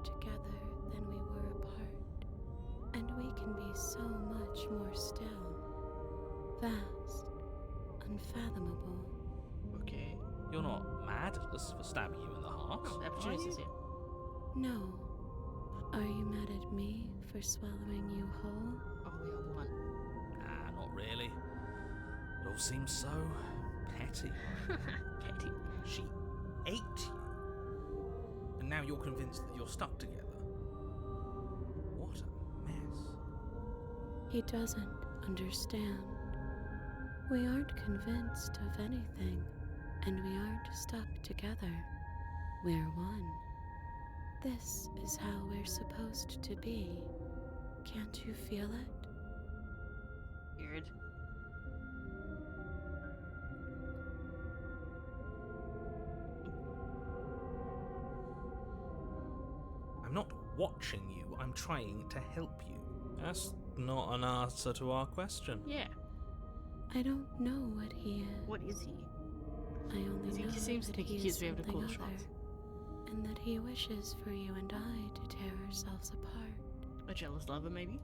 more still. Vast. Unfathomable. Okay. You're not mad at us for stabbing you in the heart. Oh, the are opportunity's you? here. No. Are you mad at me for swallowing you whole? Oh, we are one. Nah, not really. It all seems so petty. Petty. She ate you. And now you're convinced that you're stuck together. What a mess. He doesn't understand. We aren't convinced of anything, and we aren't stuck together. We're one. This is how we're supposed to be. Can't you feel it? Weird. I'm not watching you, I'm trying to help you. That's not an answer to our question. Yeah. I don't know what he is. What is he? I only He know seems to that think he he kids is be able to call something the other, shots. and that he wishes for you and I to tear ourselves apart. A jealous lover, maybe?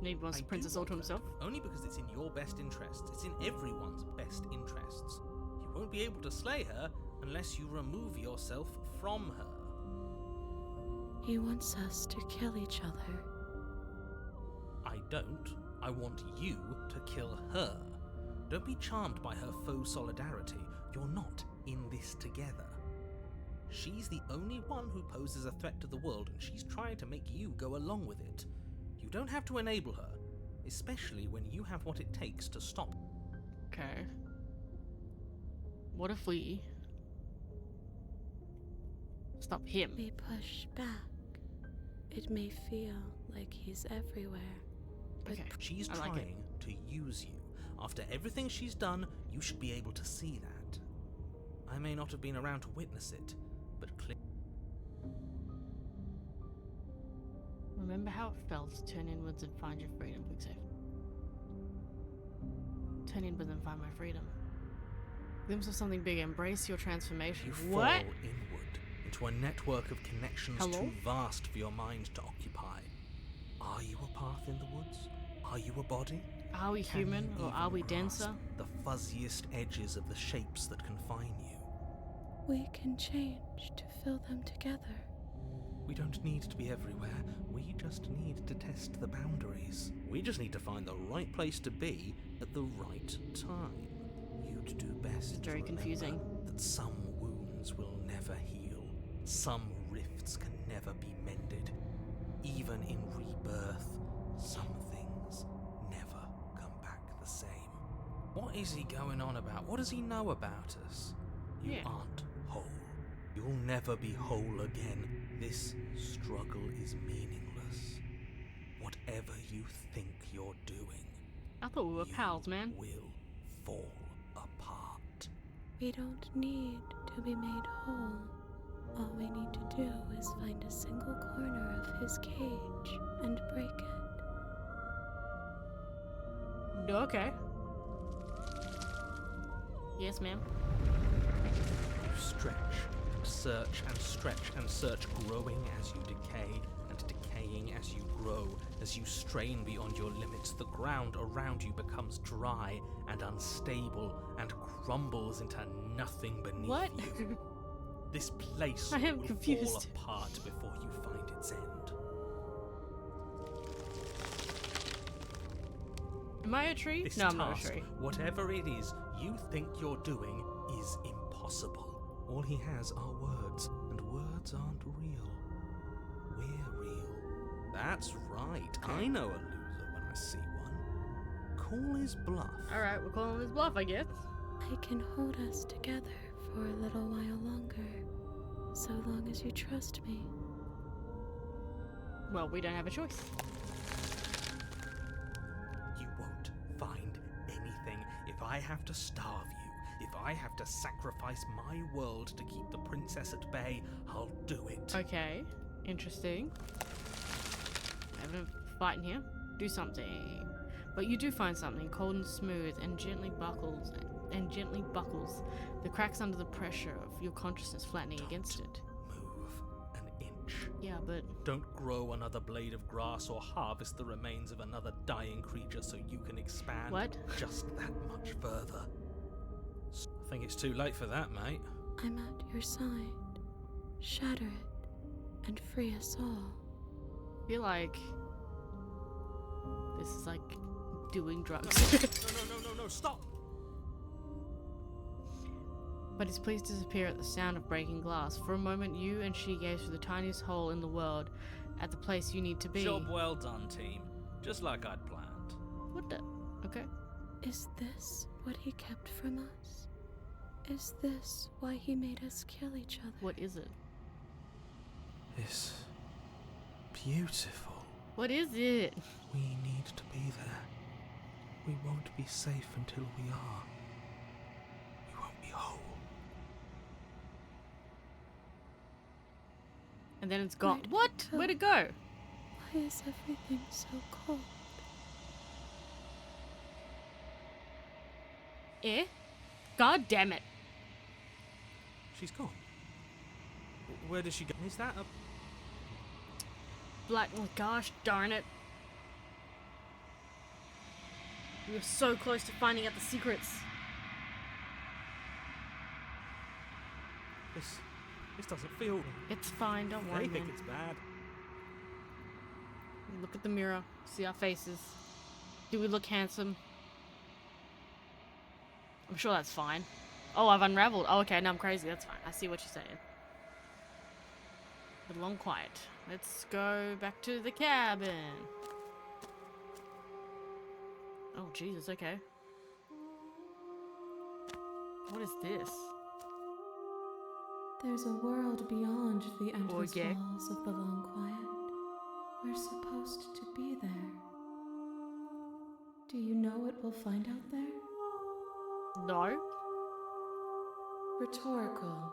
Maybe wants I the do princess all want to that, himself? Only because it's in your best interests. It's in everyone's best interests. You won't be able to slay her unless you remove yourself from her. He wants us to kill each other. I don't. I want you to kill her. Don't be charmed by her faux solidarity. You're not in this together. She's the only one who poses a threat to the world, and she's trying to make you go along with it. You don't have to enable her, especially when you have what it takes to stop. Okay. What if we stop him? We push back. It may feel like he's everywhere, but Okay. She's I like it. trying to use you. After everything she's done, you should be able to see that. I may not have been around to witness it, but Remember how it felt to turn inwards and find your freedom, quick save. Turn inwards and find my freedom. Glimpse of something big, embrace your transformation. you What? fall inward into a network of connections Hello? too vast for your mind to occupy. Are you a path in the woods? Are you a body? Are we Can human you or are even we grasp denser? the fuzziest edges of the shapes that confine you? we can change to fill them together. We don't need to be everywhere. We just need to test the boundaries. We just need to find the right place to be at the right time. You'd do best It's very to remember confusing. that some wounds will never heal. Some rifts can never be mended. Even in rebirth, some things never come back the same. What is he going on about? What does he know about us? You Yeah. aren't whole. You'll never be whole again. This struggle is meaningless. Whatever you think you're doing, I thought we were you pals, man. will fall apart. We don't need to be made whole. All we need to do is find a single corner of his cage and break it. Okay. Yes, ma'am. You stretch and search and stretch and search, growing as you decay and decaying as you grow. As you strain beyond your limits, the ground around you becomes dry and unstable and crumbles into nothing beneath What? you. This place I am will confused. fall apart before you find its end. Am I a tree? This No, I'm not a task, tree. whatever it is you think you're doing, is impossible. All he has are words, and words aren't real. We're real. That's right. I know a loser when I see one. Call his bluff. Alright, we're calling this bluff, I guess. I can hold us together for a little while longer, so long as you trust me. Well, we don't have a choice. You won't find anything if I have to starve you. If I have to sacrifice my world to keep the princess at bay, I'll do it. Okay, interesting. Having a fight in here. Do something. But you do find something cold and smooth and gently buckles the cracks under the pressure of your consciousness flattening against it. Move an inch. Yeah, but Don't grow another blade of grass or harvest the remains of another dying creature so you can expand What? just that much further. I think it's too late for that, mate. I'm at your side. Shatter it and free us all. I feel like this is like doing drugs. No, stop! But his please disappear at the sound of breaking glass. For a moment, you and she gaze through the tiniest hole in the world at the place you need to be. Job well done, team. Just like I'd planned. What the? Okay. Is this what he kept from us? Is this why he made us kill each other? What is it? It's beautiful. What is it? We need to be there. We won't be safe until we are. We won't be whole. And then it's gone. Where'd What? it go? Where'd it go? Why is everything so cold? Eh? God damn it. She's gone. Where does she go? Is that a... Black. Oh gosh darn it. We were so close to finding out the secrets. This doesn't feel... It's fine, don't worry, They think man. it's bad. We look at the mirror, see our faces. Do we look handsome? I'm sure that's fine. Oh, I've unraveled. Oh, okay, no, I'm crazy. That's fine. I see what you're saying. But long quiet. Let's go back to the cabin. Oh, Jesus, okay. What is this? There's a world beyond the endless Okay. walls of the long quiet. We're supposed to be there. Do you know what we'll find out there? No? Rhetorical.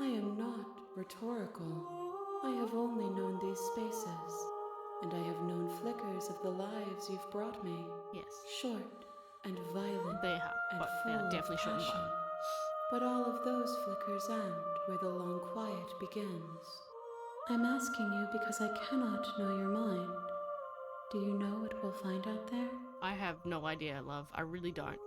I am not rhetorical. I have only known these spaces, and I have known flickers of the lives you've brought me. Yes. Short and violent They have, and but they full are of definitely short and passion. violent. But all of those flickers end where the long quiet begins. I'm asking you because I cannot know your mind. Do you know what we'll find out there? I have no idea, love. I really don't.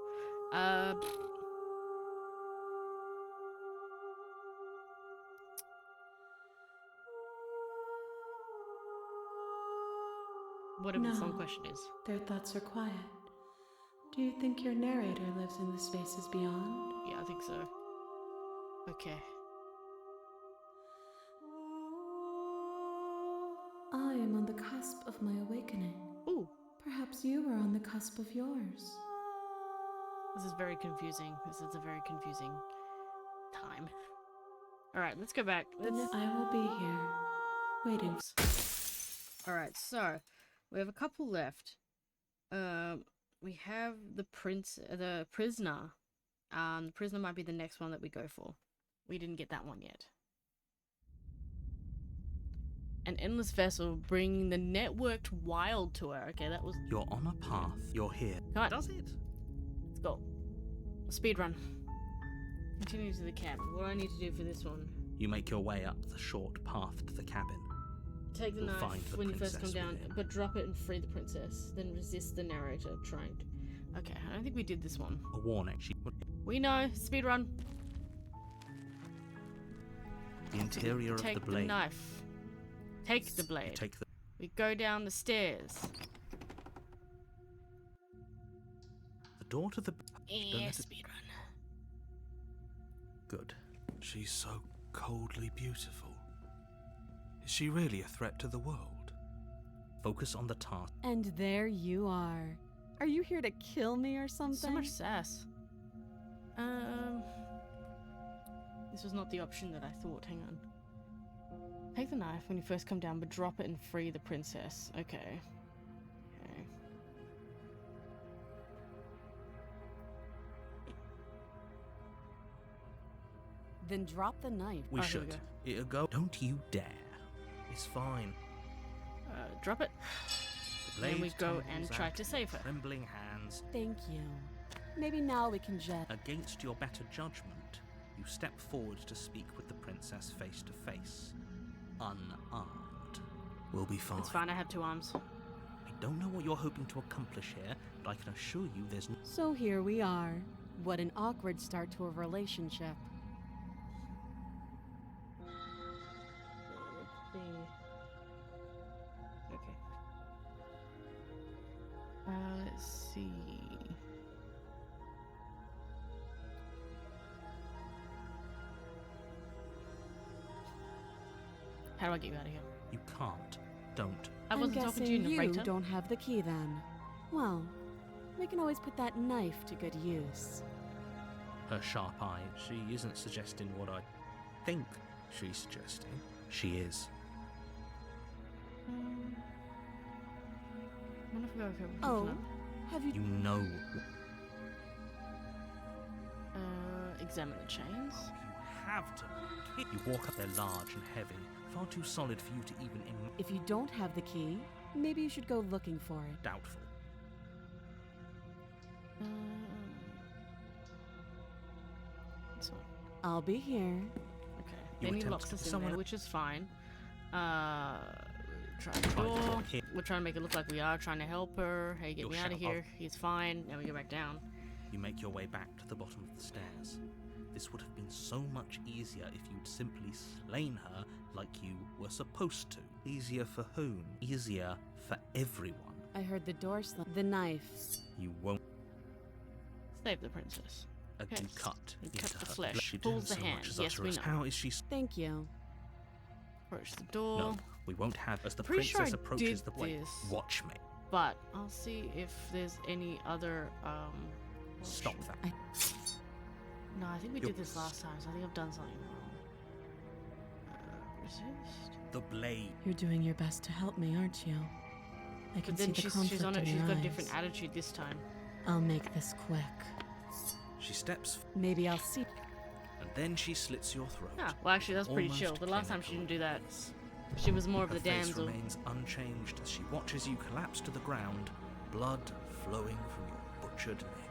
Whatever the song No. question is. Their thoughts are quiet. Do you think your narrator lives in the spaces beyond? Yeah, I think so. Okay. I am on the cusp of my awakening. Ooh, Perhaps you are on the cusp of yours. this is very confusing. This is a very confusing time. Alright, let's go back. Let's... I will be here, waiting. Alright, so we have a couple left. We have the prisoner. The prisoner might be the next one that we go for. We didn't get that one yet. An endless vessel bringing the networked wild to her. Okay, that was. You're on a path. You're here. Come on, Does it? let's go. Speedrun. Continue to the cabin. What do I need to do for this one? You make your way up the short path to the cabin. Take the You'll knife find the when you first come princess down, within. but drop it and free the princess. Then resist the narrator trying to... Okay, I don't think we did this one. A warning. We know. Speedrun. The interior of Take the blade. knife. Take the You blade. take the... We go down the stairs. The door to the... Yeah, let it- speedrun. Good. She's so coldly beautiful. Is she really a threat to the world? Focus on the task. And there you are. Are you here to kill me or something? So much sass. This was not the option that I thought. Hang on. Take the knife when you first come down, but drop it and free the princess. Okay. Okay. Then drop the knife. We Oh, here we should. go. It'll go... Don't you dare. It's fine. Drop it. The Then we blade go tumbles and try out to in save her. Trembling hands. Thank you. Maybe now we can jet. Against your better judgment, you step forward to speak with the princess face to face. unarmed. We'll be fine. It's fine, I have 2 arms. I don't know what you're hoping to accomplish here, but I can assure you there's no... So here we are. What an awkward start to a relationship. Let's see. Okay. Let's see. How do I get you out of here? You can't. Don't. I I'm wasn't talking to you, guessing narrator. you don't have the key then. Well, we can always put that knife to good use. Her sharp eye, she isn't suggesting what I think she's suggesting. She is. I wonder if we go okay with Oh, that. have you... You know. Examine the chains. You have to. You walk up, they're large and heavy, far too solid for you to even If you don't have the key, maybe you should go looking for it. doubtful. This one. I'll be here. Okay. You Then he attempt locks to- us in someone- there, which is fine. Try the Try the door. door here. We're trying to make it look like we are trying to help her. Hey, get You'll me out of shout, here. He's fine. Now we go back down. You make your way back to the bottom of the stairs. This would have been so much easier if you'd simply slain her like you were supposed to. Easier for whom? Easier for everyone. I heard the door slam. The knife. You won't Save the princess. a Okay. good cut You into cut her the flesh, flesh. She pulls didn't the so hand. much as Yes, utter we us. know. How is she? Thank you. Approach the door. No, we won't have. As the Pretty sure princess I approaches did the blade, this. watch me. But I'll see if there's any other. Oh, Stop shoot. that. No, I think we You're- did this last time, so I think I've done something wrong. Resist. The blade. You're doing your best to help me, aren't you? I can But then see the she's conflict on it. in She's your got a eyes. different attitude this time. I'll make this quick. She steps, Maybe I'll see. and then she slits your throat. Ah, well, actually, that's pretty Almost chill. The last time she clinical. didn't do that. She was more of Her the face damsel. remains unchanged as she watches you collapse to the ground, blood flowing from your butchered neck.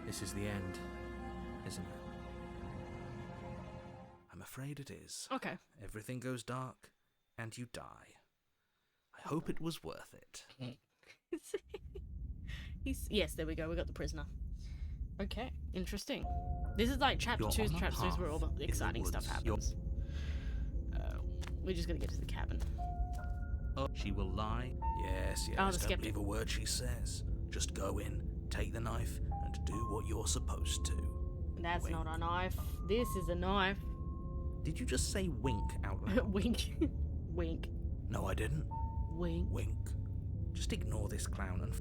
This is the end, isn't it? I'm afraid it is. Okay. Everything goes dark, and you die. I hope it was worth it. Yes, there we go. We got the prisoner. Okay, interesting. This is like chapter You're 2's on a chapter 2's where all path the in the exciting stuff woods. You're- happens. We just gotta get to the cabin. Oh, she will lie. Yes, yes. Oh, the Don't skeptic. believe a word she says. Just go in, take the knife, and do what you're supposed to. That's Wink. not a knife. This is a knife. Did you just say wink out loud? Wink. Wink. No, I didn't. Wink. Wink. Just ignore this clown and.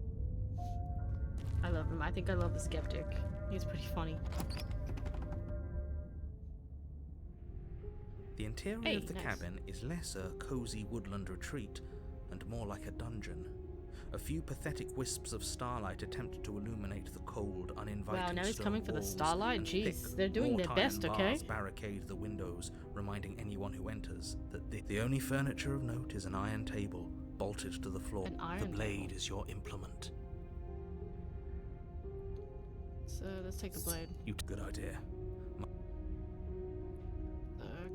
I love him. I think I love the skeptic. He's pretty funny. The interior Hey, of the nice. cabin is less a cozy woodland retreat and more like a dungeon. A few pathetic wisps of starlight attempt to illuminate the cold, uninviting Wow, now he's stone coming for the walls, starlight? and Jeez, thick, they're doing their wrought iron best, okay? bars barricade the windows, reminding anyone who enters that the only furniture of note is an iron table bolted to the floor. An iron The blade table. is your implement. So let's take the blade. Good idea.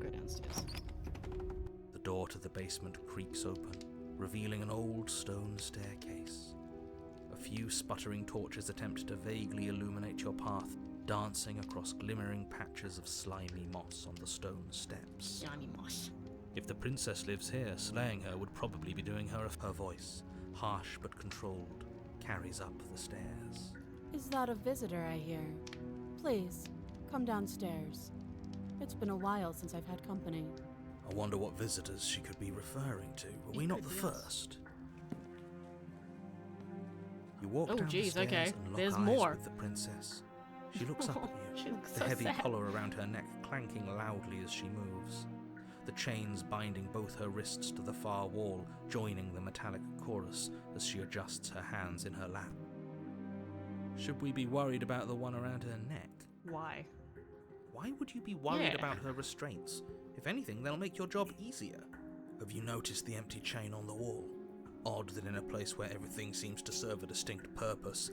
Go downstairs. The door to the basement creaks open, revealing an old stone staircase. A few sputtering torches attempt to vaguely illuminate your path, dancing across glimmering patches of slimy moss on the stone steps. Shiny moss. If the princess lives here, slaying her would probably be doing her her voice, harsh but controlled, carries up the stairs. Is that a visitor I hear? Please, come downstairs. It's been a while since I've had company. I wonder what visitors she could be referring to. Were we not the first? You walk Oh, down the geez, stairs okay. and lock There's eyes more. with the princess. She looks up at you, She looks the so heavy sad. collar around her neck clanking loudly as she moves. The chains binding both her wrists to the far wall, joining the metallic chorus as she adjusts her hands in her lap. Should we be worried about the one around her neck? Why? Why would you be worried Yeah. about her restraints? If anything, they'll make your job easier. Have you noticed the empty chain on the wall? Odd that in a place where everything seems to serve a distinct purpose,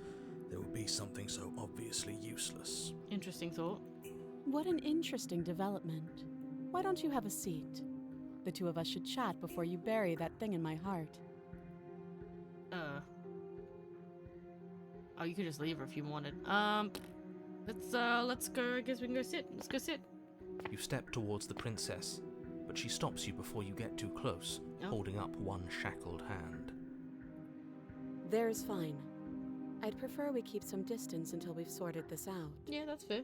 there would be something so obviously useless. Interesting thought. What an interesting development. Why don't you have a seat? The two of us should chat before you bury that thing in my heart. Oh, you could just leave her if you wanted. Let's go. I guess we can go sit. Let's go sit. You step towards the princess, but she stops you before you get too close, Oh. holding up one shackled hand. There's fine. I'd prefer we keep some distance until we've sorted this out. Yeah, that's fair.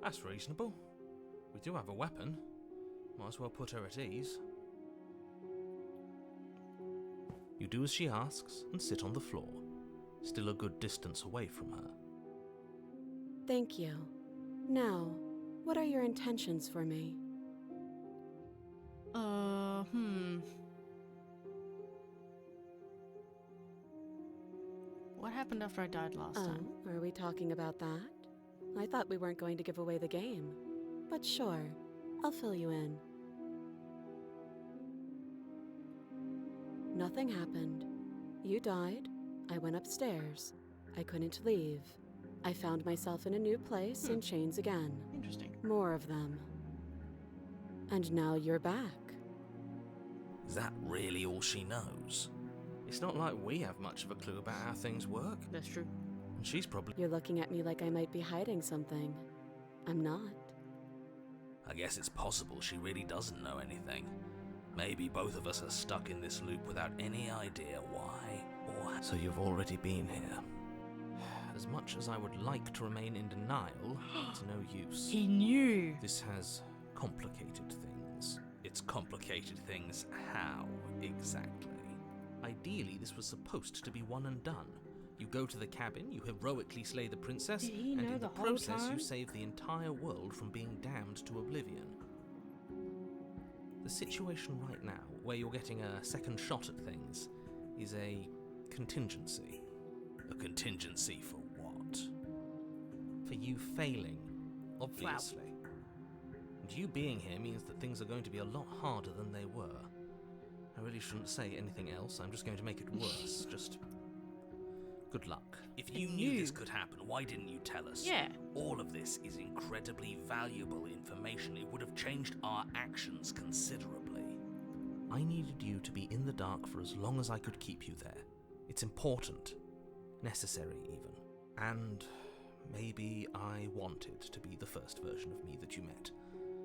That's reasonable. We do have a weapon. Might as well put her at ease. You do as she asks and sit on the floor, still a good distance away from her. Thank you. Now, what are your intentions for me? What happened after I died last time? Are we talking about that? I thought we weren't going to give away the game. But sure, I'll fill you in. Nothing happened. You died. I went upstairs. I couldn't leave. I found myself in a new place in chains again. Interesting. More of them. And now you're back. Is that really all she knows? It's not like we have much of a clue about how things work, That's true. and she's probably... You're looking at me like I might be hiding something. I'm not. I guess it's possible she really doesn't know anything. Maybe both of us are stuck in this loop without any idea why or how. So you've already been here. As much as I would like to remain in denial, it's no use. He knew. This has complicated things. It's complicated things how, exactly? Ideally, this was supposed to be one and done. You go to the cabin, you heroically slay the princess, Did he and know in the the whole process time? you save the entire world from being damned to oblivion. The situation right now, where you're getting a second shot at things, is a contingency. A contingency for what? For you failing, obviously. And you being here means that things are going to be a lot harder than they were. I really shouldn't say anything else, I'm just going to make it worse. Just... good luck. If you knew this could happen, why didn't you tell us? Yeah. All of this is incredibly valuable information. It would have changed our actions considerably. I needed you to be in the dark for as long as I could keep you there. It's important. Necessary, even. And maybe I wanted to be the first version of me that you met.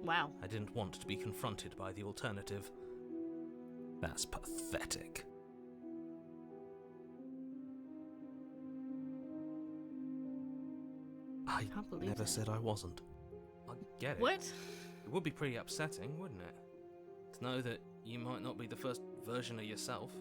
Wow. I didn't want to be confronted by the alternative. That's pathetic. I can't believe never that. said I wasn't. I get it. What? It would be pretty upsetting, wouldn't it? To know that you might not be the first version of yourself.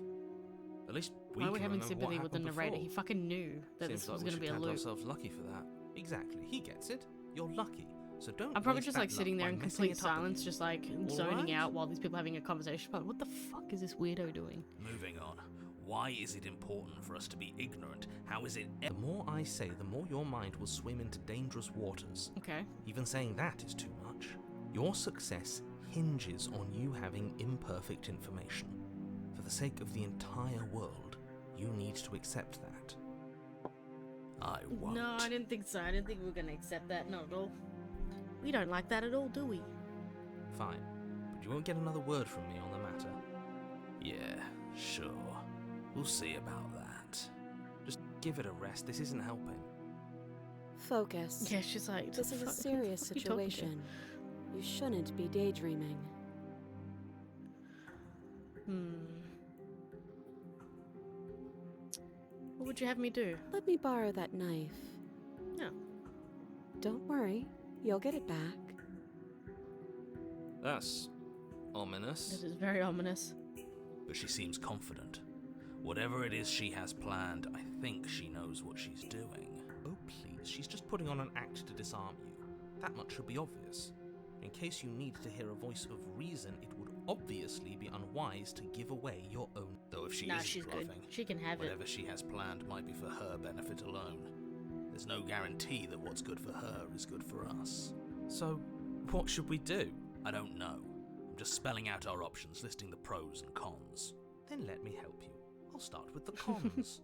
At least we Why are we can having remember what sympathy with the happened narrator? before. He fucking knew that Seems this like was we going to should be a count loop. ourselves lucky for that. Exactly. He gets it. You're lucky. So don't. I'm probably waste just that like sitting luck there by in messing complete it up silence, again. just like All zoning right. out while these people are having a conversation. But what the fuck is this weirdo doing? Moving on. Why is it important for us to be ignorant? How is it The more I say, the more your mind will swim into dangerous waters. Okay. Even saying that is too much. Your success hinges on you having imperfect information. For the sake of the entire world, you need to accept that. I won't. No, I didn't think so. I didn't think we were going to accept that. Not at all. We don't like that at all, do we? Fine. But you won't get another word from me on the matter. Yeah, sure. We'll see about that. Just give it a rest. This isn't helping. Focus. Yeah, she's like, This is a "Fuck, serious who the fuck are you talking to?" situation. You shouldn't be daydreaming. What would you have me do? Let me borrow that knife. No. Don't worry, you'll get it back. That's ominous. This is very ominous. But she seems confident. Whatever it is she has planned, I think she knows what she's doing. Oh, please. She's just putting on an act to disarm you. That much should be obvious. In case you need to hear a voice of reason, it would obviously be unwise to give away your own. Though if she Nah, isn't she's bluffing, good. She can have whatever it. she has planned might be for her benefit alone. There's no guarantee that what's good for her is good for us. So, what should we do? I don't know. I'm just spelling out our options, listing the pros and cons. Then let me help you. I'll start with the cons.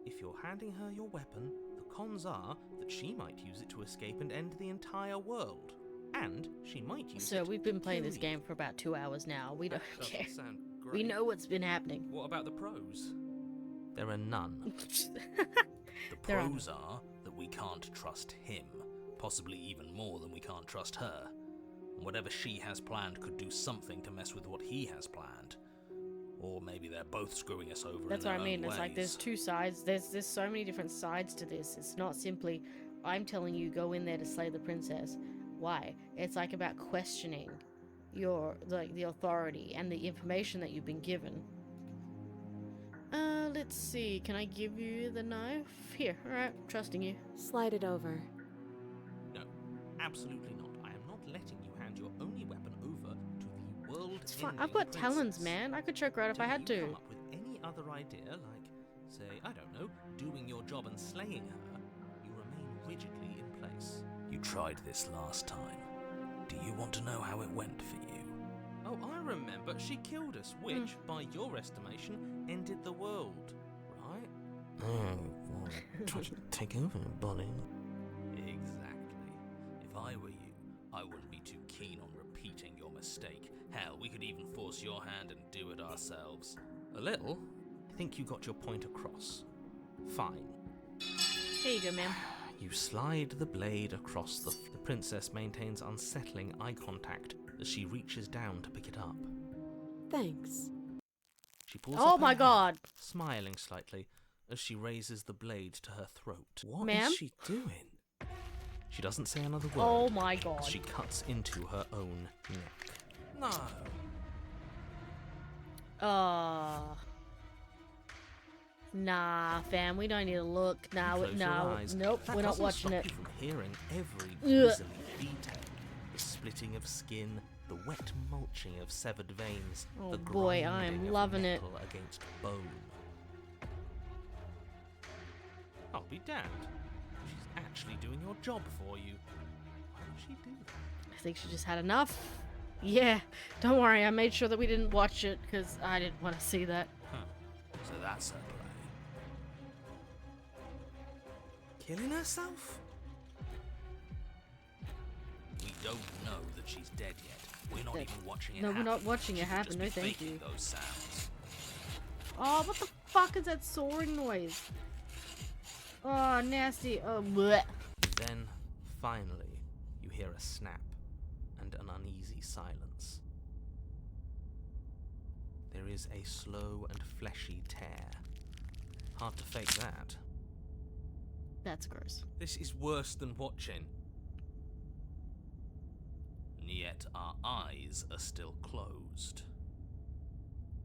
If you're handing her your weapon, the cons are that she might use it to escape and end the entire world. And she might use So it we've been to playing kill this you. game for about 2 hours now. We don't That care. doesn't sound great. We know what's been happening. What about the pros? There are none. The There are pros are that we can't trust him, possibly even more than we can't trust her. And whatever she has planned could do something to mess with what he has planned. Or maybe they're both screwing us over That's in what their I mean. own It's like there's ways. two sides. There's so many different sides to this. It's not simply I'm telling you go in there to slay the princess. Why? It's like about questioning your the authority and the information that you've been given. Let's see. Can I give you the knife? Here. All right. Trusting you. Slide it over. No, absolutely not. I am not letting you hand your only weapon over to the world. It's fine. I've got talons, man. I could choke right if I had you to. come up with any other idea, like, say, I don't know, doing your job and slaying her, you remain rigidly in place. You tried this last time. Do you want to know how it went for you? Oh, I remember. She killed us, which, by your estimation, ended the world, right? Oh, try to take over, buddy. Exactly. If I were you, I wouldn't be too keen on repeating your mistake. Hell, we could even force your hand and do it ourselves. A little. I think you got your point across. Fine. Here you go, ma'am. You slide the blade across the princess maintains unsettling eye contact as she reaches down to pick it up. Thanks. She pulls Oh up her my head, god. smiling slightly as she raises the blade to her throat. What Ma'am? is she doing? She doesn't say another word. Oh my god. as she cuts into her own neck. No. Nah, fam, we don't need to look. Nah, You close your no, eyes. nope, That we're not doesn't watching stop it. you from hearing every Ugh. grisly detail. The splitting of skin, the wet mulching of severed veins, Oh the boy, I am grinding of loving it. metal against bone. I'll be damned. She's actually doing your job for you. Why would she do that? I think she just had enough. Yeah, don't worry, I made sure that we didn't watch it because I didn't want to see that. So that's her play. Killing herself? We don't know that she's dead yet. We're not Dead. even watching it No, we're happen. not watching it She could happen, just no be thank faking you. those sounds. Oh, what the fuck is that soaring noise? Oh, nasty. Oh, bleh. Then, finally, you hear a snap and an uneasy silence. There is a slow and fleshy tear. Hard to fake that. That's gross. This is worse than watching. And yet our eyes are still closed.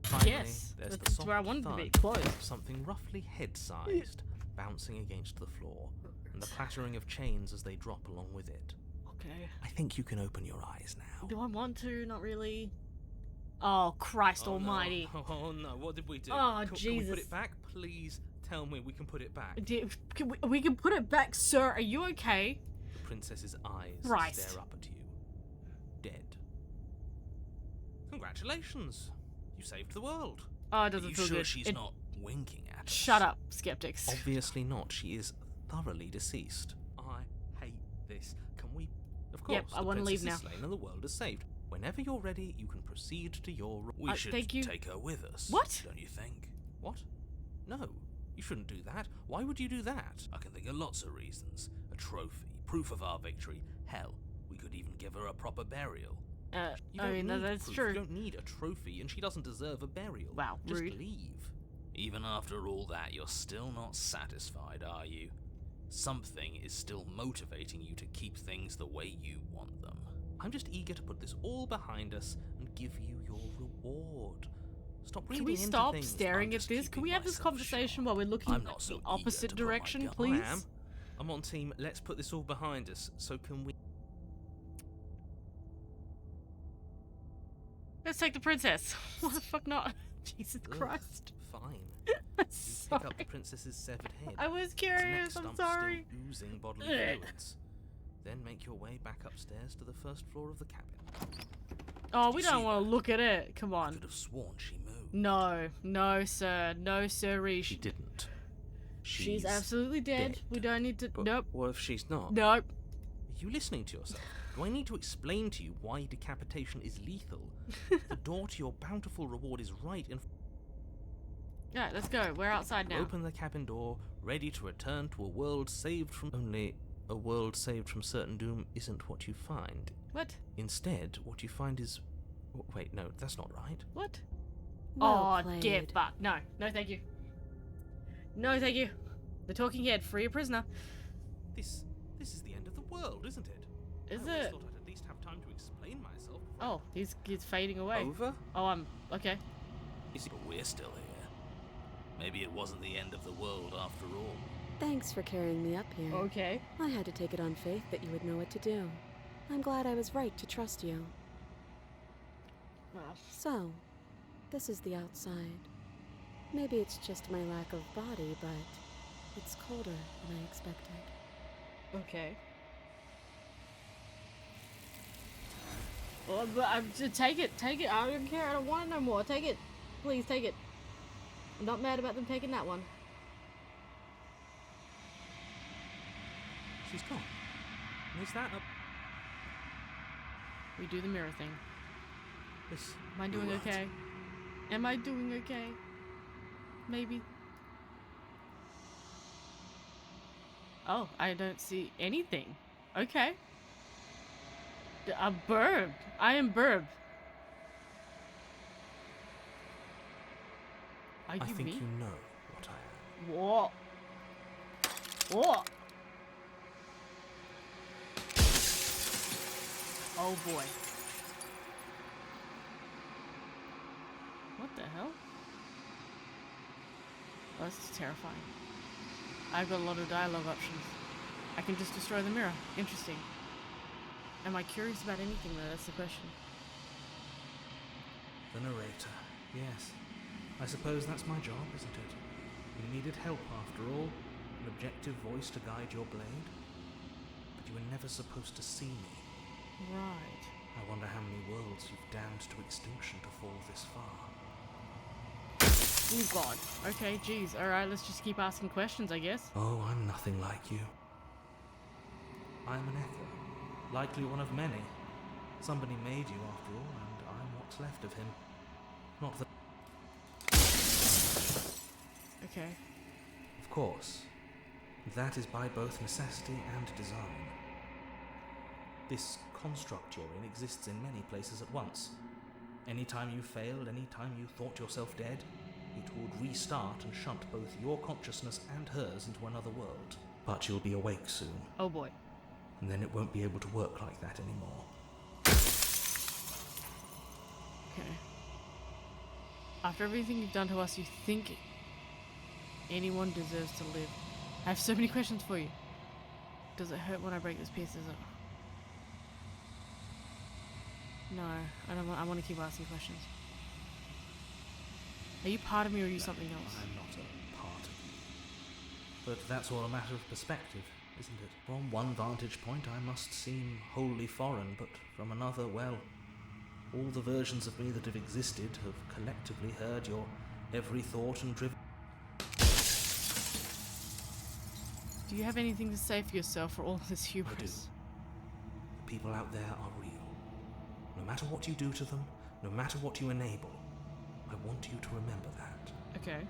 Finally, Yes, there's the that's soft where I wanted to be, thud closed. of something roughly head-sized bouncing against the floor, and the clattering of chains as they drop along with it. Okay. I think you can open your eyes now. Do I want to? Not really. Oh, Christ almighty. No. Oh no, what did we do? Oh, Can we Jesus. put it back? Please tell me we can put it back. We can put it back, sir. Are you okay? The princess's eyes Christ. stare up at you. Dead. Congratulations. You saved the world. Oh, it Are doesn't you feel sure good. she's not winking at us? Shut up, skeptics. Obviously not. She is thoroughly deceased. I hate this. Can we... Of course, Yep, I the wanna leave princess is now. slain and the world is saved. Whenever you're ready, you can proceed to your... We should thank you. take her with us. What? Don't you think? What? No. You shouldn't do that. Why would you do that? I can think of lots of reasons. A trophy, proof of our victory. Hell, we could even give her a proper burial. You I don't mean, need that's proof. true. You don't need a trophy, and she doesn't deserve a burial. Wow, Just rude. leave. Even after all that, you're still not satisfied, are you? Something is still motivating you to keep things the way you want them. I'm just eager to put this all behind us and give you your reward. Stop reading Can we into stop things. staring I'm at just this? Can keeping we have this myself conversation sharp. while we're looking I'm not at so the eager opposite to put my direction, gun- please? I am. I'm on team. Let's put this all behind us. So can we? Let's take the princess. Why the fuck not? Jesus Ugh, Christ. Fine. You Sorry. pick up the princess's severed head. I was its neck curious. I'm stump sorry. Still oozing bodily Ugh. fluids. Then make your way back upstairs to the first floor of the cabin. Oh, Did we you don't see want that? to look at it. Come I on. could have sworn she moved. No, no, sir. No, sirree. She didn't. She's absolutely dead. dead. We don't need to. But Nope. what if she's not? Nope. Are you listening to yourself? Do I need to explain to you why decapitation is lethal? The door to your bountiful reward is right in Alright, let's go. We're outside now. Open the cabin door, ready to return to a world saved from... Only a world saved from certain doom isn't what you find. What? Instead, what you find is... Wait, no, that's not right. What? Well Oh, played. get fucked. No. No, thank you. No, thank you. The talking head, free a prisoner. This is the end of the world, isn't it? Is I always it? thought I'd at least have time to explain myself. Oh, he's fading away. Over? Oh, I'm... Okay. But we're still here. Maybe it wasn't the end of the world after all. Thanks for carrying me up here. Okay. I had to take it on faith that you would know what to do. I'm glad I was right to trust you. So, this is the outside. Maybe it's just my lack of body, but it's colder than I expected. Okay. Well, but take it. I don't care. I don't want it no more. Take it. Please, take it. I'm not mad about them taking that one. She's gone. Is that a... We do the mirror thing. This... Am I doing Right. okay? Am I doing okay? Maybe. Oh, I don't see anything. Okay. A burb. I am burb. Are you I think me? you know what I am. Whoa. Whoa. Oh boy. What the hell? Oh, this is terrifying. I've got a lot of dialogue options. I can just destroy the mirror. Interesting. Am I curious about anything though? That's the question. The narrator. Yes. I suppose that's my job, isn't it? You needed help after all. An objective voice to guide your blade. But you were never supposed to see me. Right. I wonder how many worlds you've damned to extinction to fall this far. Oh god. Okay, geez. Alright, let's just keep asking questions, I guess. Oh, I'm nothing like you. I'm an echo. Likely one of many. Somebody made you after all, and I'm what's left of him. Not the... Okay. Of course. That is by both necessity and design. This construct you're in exists in many places at once. Anytime you failed, anytime you thought yourself dead, it would restart and shunt both your consciousness and hers into another world. But you'll be awake soon, Oh boy. and then it won't be able to work like that anymore. Okay. After everything you've done to us, you think anyone deserves to live? I have so many questions for you. Does it hurt when I break these pieces up? No, I don't. I want to keep asking questions. Are you part of me or are you something else? I'm not a part of you. But that's all a matter of perspective, isn't it? From one vantage point I must seem wholly foreign, but from another, well, all the versions of me that have existed have collectively heard your every thought and driven... Do you have anything to say for yourself for all this hubris? The people out there are real. No matter what you do to them, no matter what you enable, I want you to remember that. Okay.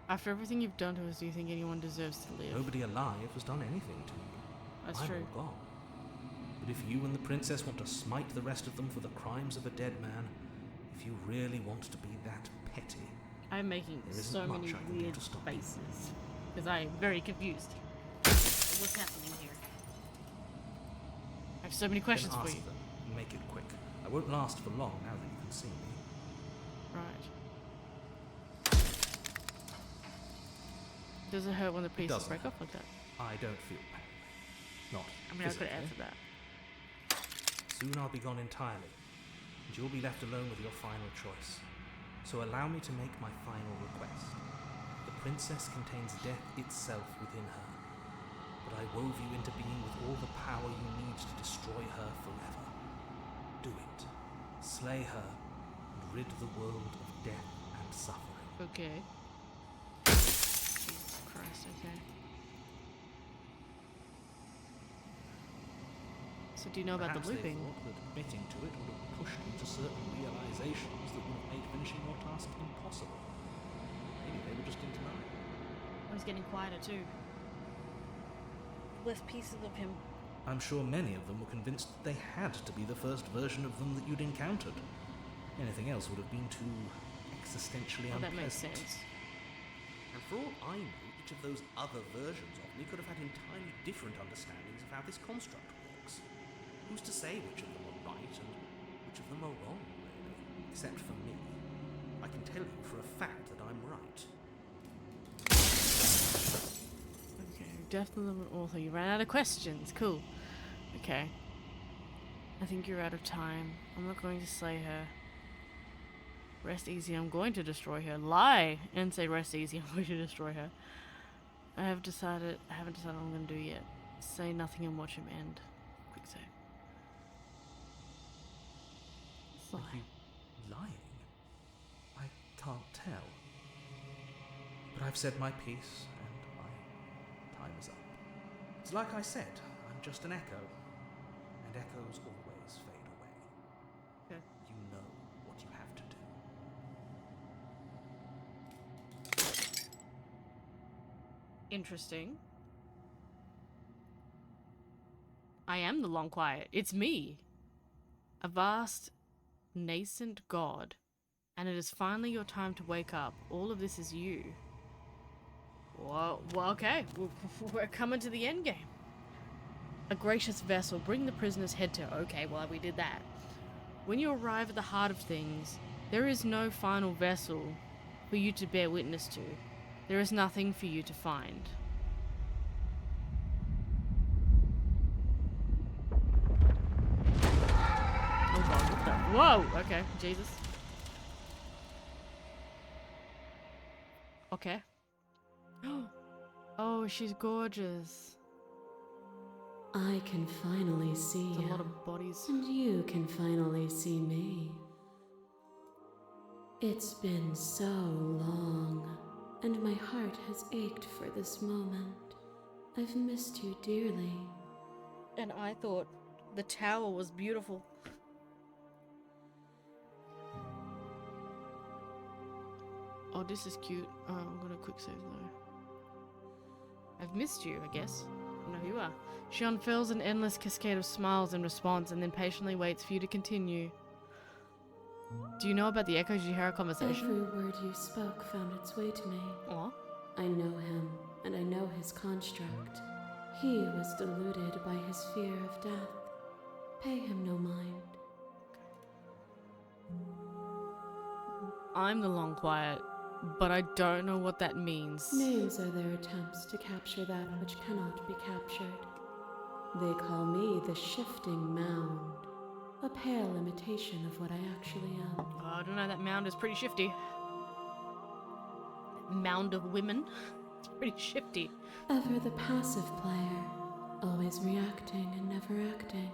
After everything you've done to us, do you think anyone deserves to live? Nobody alive has done anything to you. That's I'm true. all gone. But if you and the princess want to smite the rest of them for the crimes of a dead man, if you really want to be that petty, I'm making There isn't so much many I can do weird to stop you. faces. Because I am very confused. What's happening here? I have so many questions then for ask you. them and make it quick. I won't last for long now that you can see me. Right. Does it hurt when the pieces doesn't break hurt. off like that? I don't feel pain. Not I mean, I could physically. answer that. Soon I'll be gone entirely, and you'll be left alone with your final choice. So allow me to make my final request. The princess contains death itself within her, but I wove you into being with all the power you need to destroy her forever. Do it. Slay her, and rid the world of death and suffering. Okay. Jesus Christ, okay. So do you know about Perhaps the they looping? thought that admitting to it would have pushed you to certain realizations that would have made finishing your task impossible. Maybe they were just in denial. I was getting quieter too. Less pieces of him. I'm sure many of them were convinced that they had to be the first version of them that you'd encountered. Anything else would have been too existentially Oh, that unpleasant. makes sense. And for all I know, each of those other versions of me could have had entirely different understandings of how this construct works. Who's to say which of them are right and which of them are wrong, really? Except for me. I can tell you for a fact that I'm right. Okay, definitely an author. You ran out of questions. Cool. Okay. I think you're out of time. I'm not going to slay her. Rest easy, I'm going to destroy her. Lie and say rest easy, I'm going to destroy her. I haven't decided what I'm going to do yet. Say nothing and watch him end. Quick save. Are Lie. you lying? I can't tell. But I've said my piece, and my time is up. It's like I said, I'm just an echo. And echoes always fade away. Okay. You know what you have to do. Interesting. I am the long quiet. It's me. A vast, nascent god. And it is finally your time to wake up. All of this is you. Well, okay. We're coming to the end game. A gracious vessel. Bring the prisoner's head to... Okay, well, we did that. When you arrive at the heart of things, there is no final vessel for you to bear witness to. There is nothing for you to find. Oh god, what the... Whoa! Okay, Jesus. Okay. Oh, she's gorgeous. I can finally see There's a you. lot of bodies. And you can finally see me. It's been so long, and my heart has ached for this moment. I've missed you dearly. And I thought the tower was beautiful. Oh, this is cute. Oh, I'm gonna quick save though. I've missed you, I guess. I know who you are. She unfurls an endless cascade of smiles in response and then patiently waits for you to continue. Do you know about the echoes? Did you hear our conversation? Every word you spoke found its way to me. Aw. I know him, and I know his construct. He was deluded by his fear of death. Pay him no mind. I'm the long quiet, but I don't know what that means. Names are their attempts to capture that which cannot be captured. They call me the shifting mound, a pale imitation of what I actually am. I don't know, that mound is pretty shifty. That mound of women. It's pretty shifty. Ever the passive player, always reacting and never acting.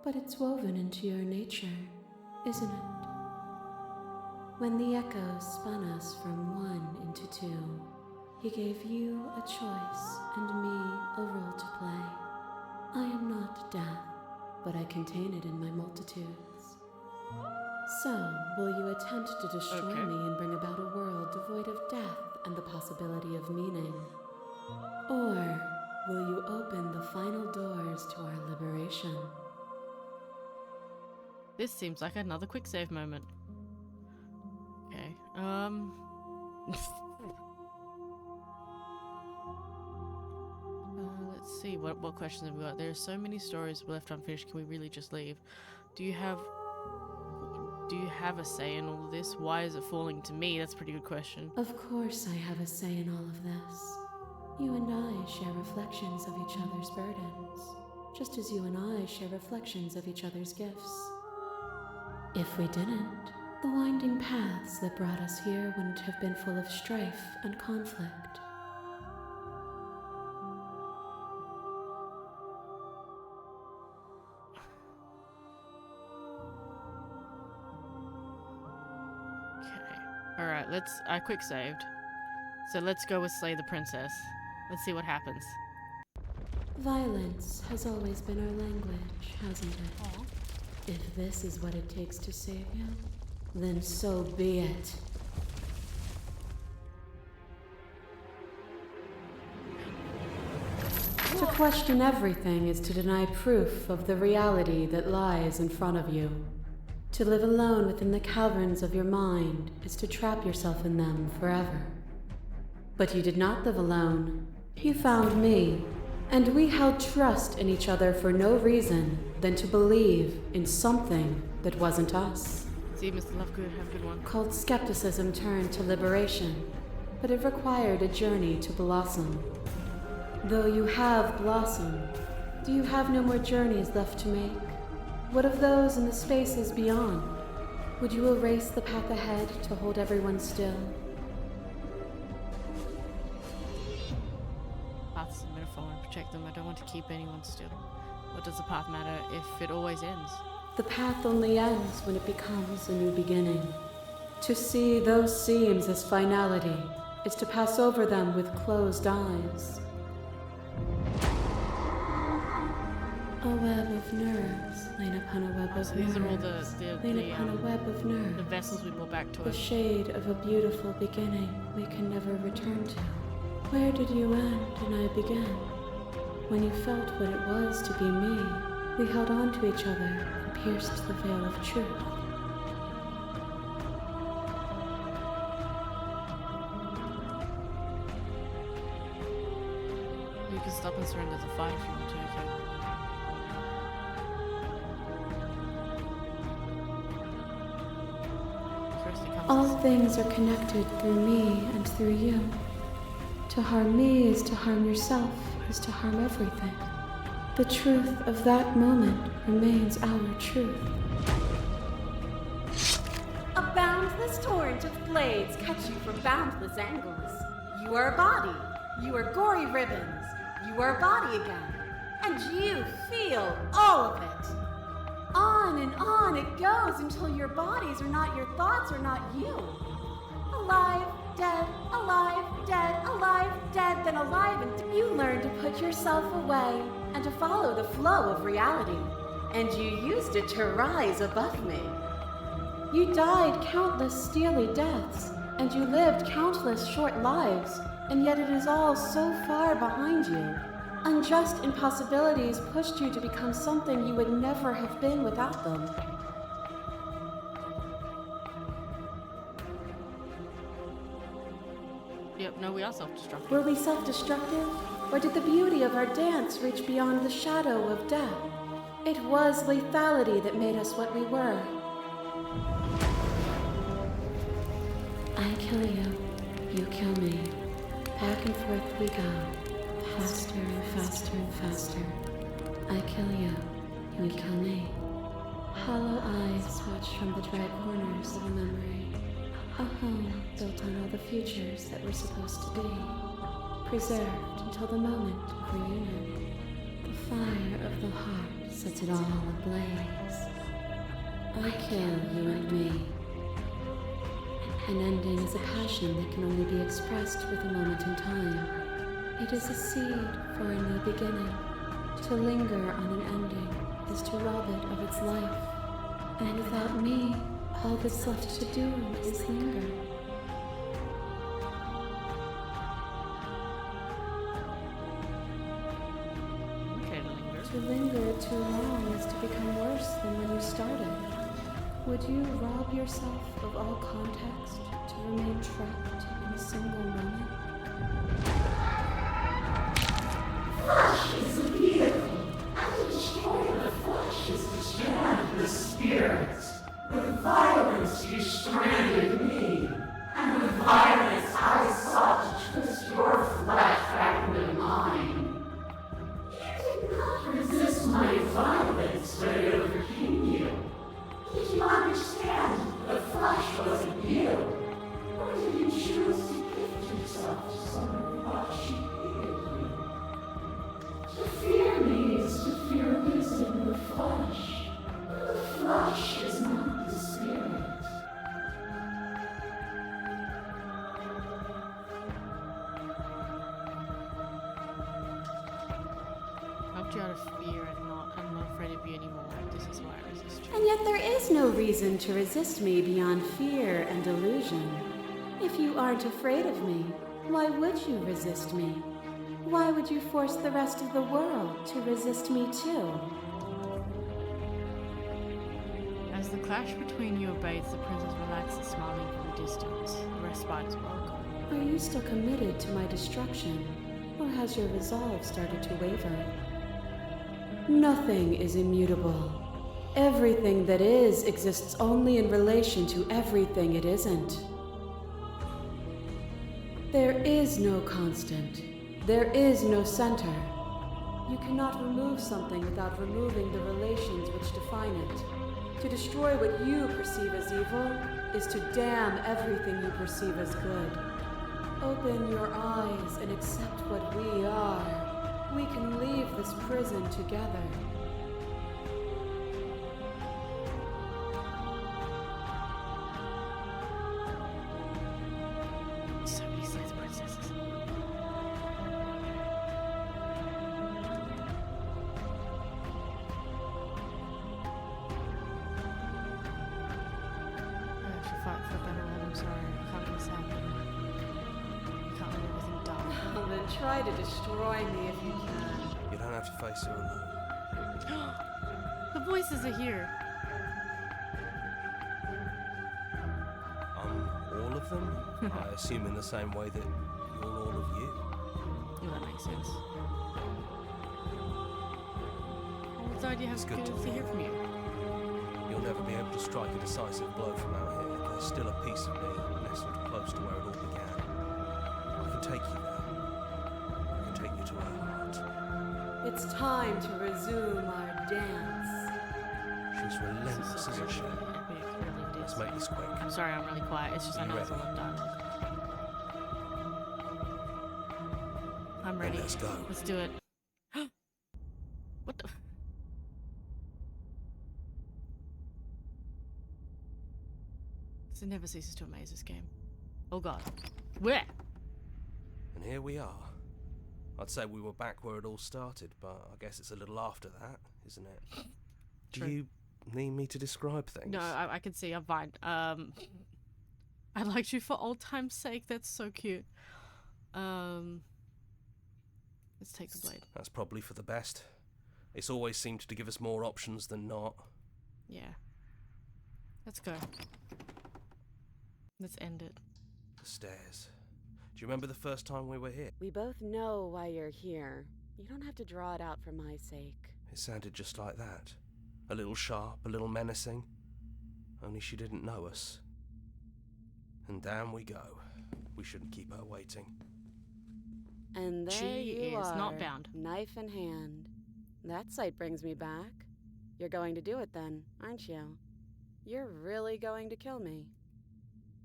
But it's woven into your nature, isn't it? When the echoes spun us from one into two, he gave you a choice and me a role to play. I am not death, but I contain it in my multitudes. So, will you attempt to destroy Okay. me and bring about a world devoid of death and the possibility of meaning? Or will you open the final doors to our liberation? This seems like another quick save moment. Okay, let's see, what questions have we got? There are so many stories left unfinished, can we really just leave? Do you have a say in all of this? Why is it falling to me? That's a pretty good question. Of course I have a say in all of this. You and I share reflections of each other's burdens, just as you and I share reflections of each other's gifts. If we didn't, the winding paths that brought us here wouldn't have been full of strife and conflict. Okay. Alright, I quick saved. So let's go with Slay the Princess. Let's see what happens. Violence has always been our language, hasn't it? Aw. If this is what it takes to save you, then so be it. To question everything is to deny proof of the reality that lies in front of you. To live alone within the caverns of your mind is to trap yourself in them forever. But you did not live alone. You found me, and we held trust in each other for no reason than to believe in something that wasn't us. See, Mr. Lovegood, have a good one. Called skepticism turned to liberation, but it required a journey to blossom. Though you have blossomed, do you have no more journeys left to make? What of those in the spaces beyond? Would you erase the path ahead to hold everyone still? Path's a metaphor and protect them. I don't want to keep anyone still. What does the path matter if it always ends? The path only ends when it becomes a new beginning. To see those seams as finality is to pass over them with closed eyes. A web of nerves, lain upon a web of So nerves. these are all the lain upon a web of nerves. the vessels we brought back to The us. shade of a beautiful beginning we can never return to. Where did you end and I begin? When you felt what it was to be me, we held on to each other and pierced the veil of truth. You can stop and surrender the fight if you want to, okay? First it comes All things are connected through me and through you. To harm me is to harm yourself, is to harm everything. The truth of that moment remains our truth. A boundless torrent of blades cut you from boundless angles. You are a body. You are gory ribbons. You are a body again. And you feel all of it. On and on it goes until your bodies are not your thoughts, are not you. Alive, dead, then alive, and you learn to put yourself away and to follow the flow of reality. And you used it to rise above me. You died countless steely deaths, and you lived countless short lives, and yet it is all so far behind you. Unjust impossibilities pushed you to become something you would never have been without them. Yep, no, we are self-destructive. Were we self-destructive, or did the beauty of our dance reach beyond the shadow of death? It was lethality that made us what we were. I kill you, you kill me. Back and forth we go, faster and faster and faster. I kill you, you kill me. Hollow eyes watch from the dry corners of a memory. A home built on all the futures that were supposed to be. Preserved until the moment of reunion. The fire of the heart sets it all ablaze. I kill you and me. An ending is a passion that can only be expressed with a moment in time. It is a seed for a new beginning. To linger on an ending is to rob it of its life. And without me, all that's left to do is linger. Okay, to linger. To linger too long is to become worse than when you started. Would you rob yourself of all context to remain trapped in a single moment? Flesh is a vehicle, and to destroy the flesh is to strand the spirit. With violence you stranded me, and with violence I sought to twist your flesh back into mine. You did not resist my violence, but it overcame you. Did you understand the flesh wasn't you? Or did you choose to gift yourself to someone who thought she hated you? To fear me is to fear losing the flesh. The flesh is not the spirit. And yet there is no reason to resist me beyond fear and delusion. If you aren't afraid of me, why would you resist me? Why would you force the rest of the world to resist me too? As the clash between you abates, the princess relaxes, smiling from a distance. The respite is welcome. Are you still committed to my destruction, or has your resolve started to waver? Nothing is immutable. Everything that is exists only in relation to everything it isn't. There is no constant. There is no center. You cannot remove something without removing the relations which define it. To destroy what you perceive as evil is to damn everything you perceive as good. Open your eyes and accept what we are. We can leave this prison together. So many sets of princesses. I should fight for a better world. I'm sorry. I can't let this happen. I can't let everything die. Well, then try to destroy me if you can. You don't have to face it alone. The voices are here. All of them? I assume in the same way that you're all of you. Yeah, that makes sense. What idea have It's good good to to hear from you? You'll never be able to strike a decisive blow from out here. There's still a piece of me nestled close to where it all began. I can take you there. I can take you to her heart. It's time to resume our dance. She's relentless, isn't she? Epic, really Let's is. make this quick. I'm sorry, I'm really quiet. It's just I You know there's a ready? lot of dialogue. I'm Then ready. let's go. Let's do it. What the? It never ceases to amaze this game. Oh god. Where? And here we are. I'd say we were back where it all started, but I guess it's a little after that, isn't it? Do True. you need me to describe things? No, I can see. I'm fine. I liked you for old time's sake. That's so cute. Let's take the blade. That's probably for the best. It's always seemed to give us more options than not. Yeah. Let's go. Let's end it. The stairs. Do you remember the first time we were here? We both know why you're here. You don't have to draw it out for my sake. It sounded just like that. A little sharp, a little menacing. Only she didn't know us. And down we go. We shouldn't keep her waiting. And there She you is are, not bound. knife in hand. That sight brings me back. You're going to do it then, aren't you? You're really going to kill me.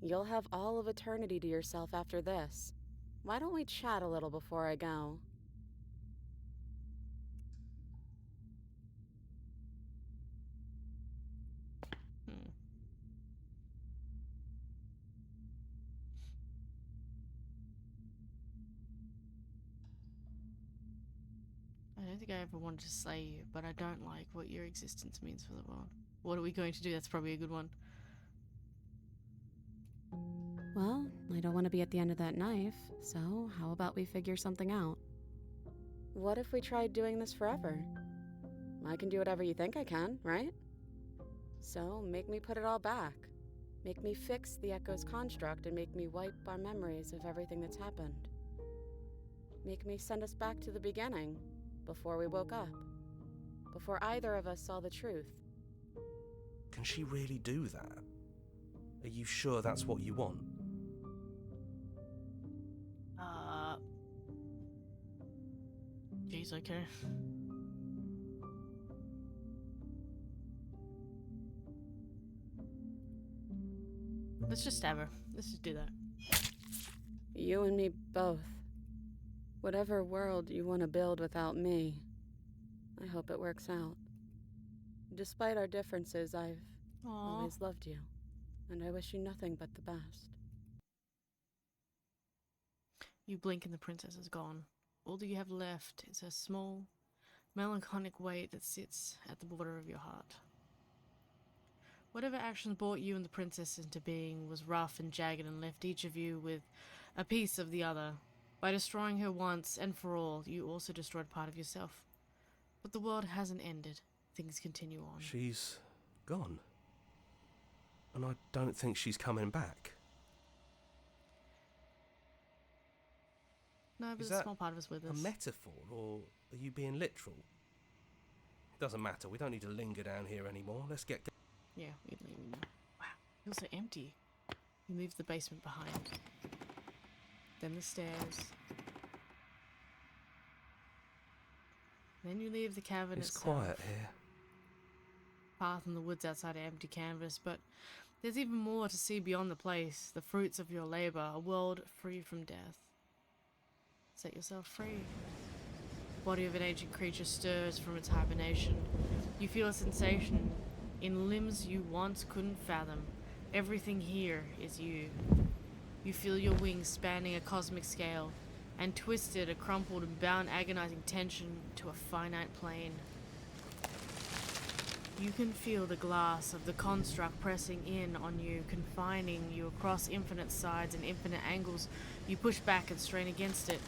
You'll have all of eternity to yourself after this. Why don't we chat a little before I go? I don't think I ever wanted to slay you, but I don't like what your existence means for the world. What are we going to do? That's probably a good one. Well, I don't want to be at the end of that knife, so how about we figure something out? What if we tried doing this forever? I can do whatever you think I can, right? So make me put it all back. Make me fix the Echo's construct and make me wipe our memories of everything that's happened. Make me send us back to the beginning, before we woke up. Before either of us saw the truth. Can she really do that? Are you sure that's what you want? Jeez, okay. Let's just stab her. Let's just do that. You and me both. Whatever world you want to build without me, I hope it works out. Despite our differences, I've always loved you, and I wish you nothing but the best. You blink and the princess is gone. All that you have left is a small, melancholic weight that sits at the border of your heart. Whatever actions brought you and the princess into being was rough and jagged and left each of you with a piece of the other. By destroying her once and for all, you also destroyed part of yourself. But the world hasn't ended. Things continue on. She's gone. And I don't think she's coming back. No, but Is a that small part of us with a us. metaphor, or are you being literal? It doesn't matter. We don't need to linger down here anymore. Let's get... Yeah, we're leaving now. Wow, it was so empty. You leave the basement behind. Then the stairs. Then you leave the cavern It's itself. quiet here. Path in the woods outside an empty canvas, but there's even more to see beyond the place. The fruits of your labor, a world free from death. Set yourself free. The body of an ancient creature stirs from its hibernation. You feel a sensation in limbs you once couldn't fathom. Everything here is you. You feel your wings spanning a cosmic scale, and twisted, a crumpled and bound agonizing tension to a finite plane. You can feel the glass of the construct pressing in on you, confining you across infinite sides and infinite angles. You push back and strain against it,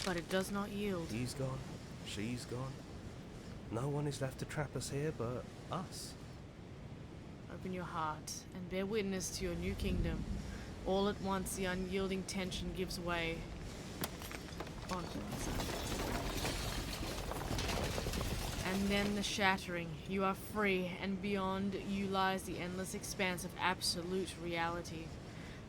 but it does not yield. He's gone. She's gone. No one is left to trap us here but us. Open your heart and bear witness to your new kingdom. All at once, the unyielding tension gives way. And then the shattering. You are free, and beyond you lies the endless expanse of absolute reality.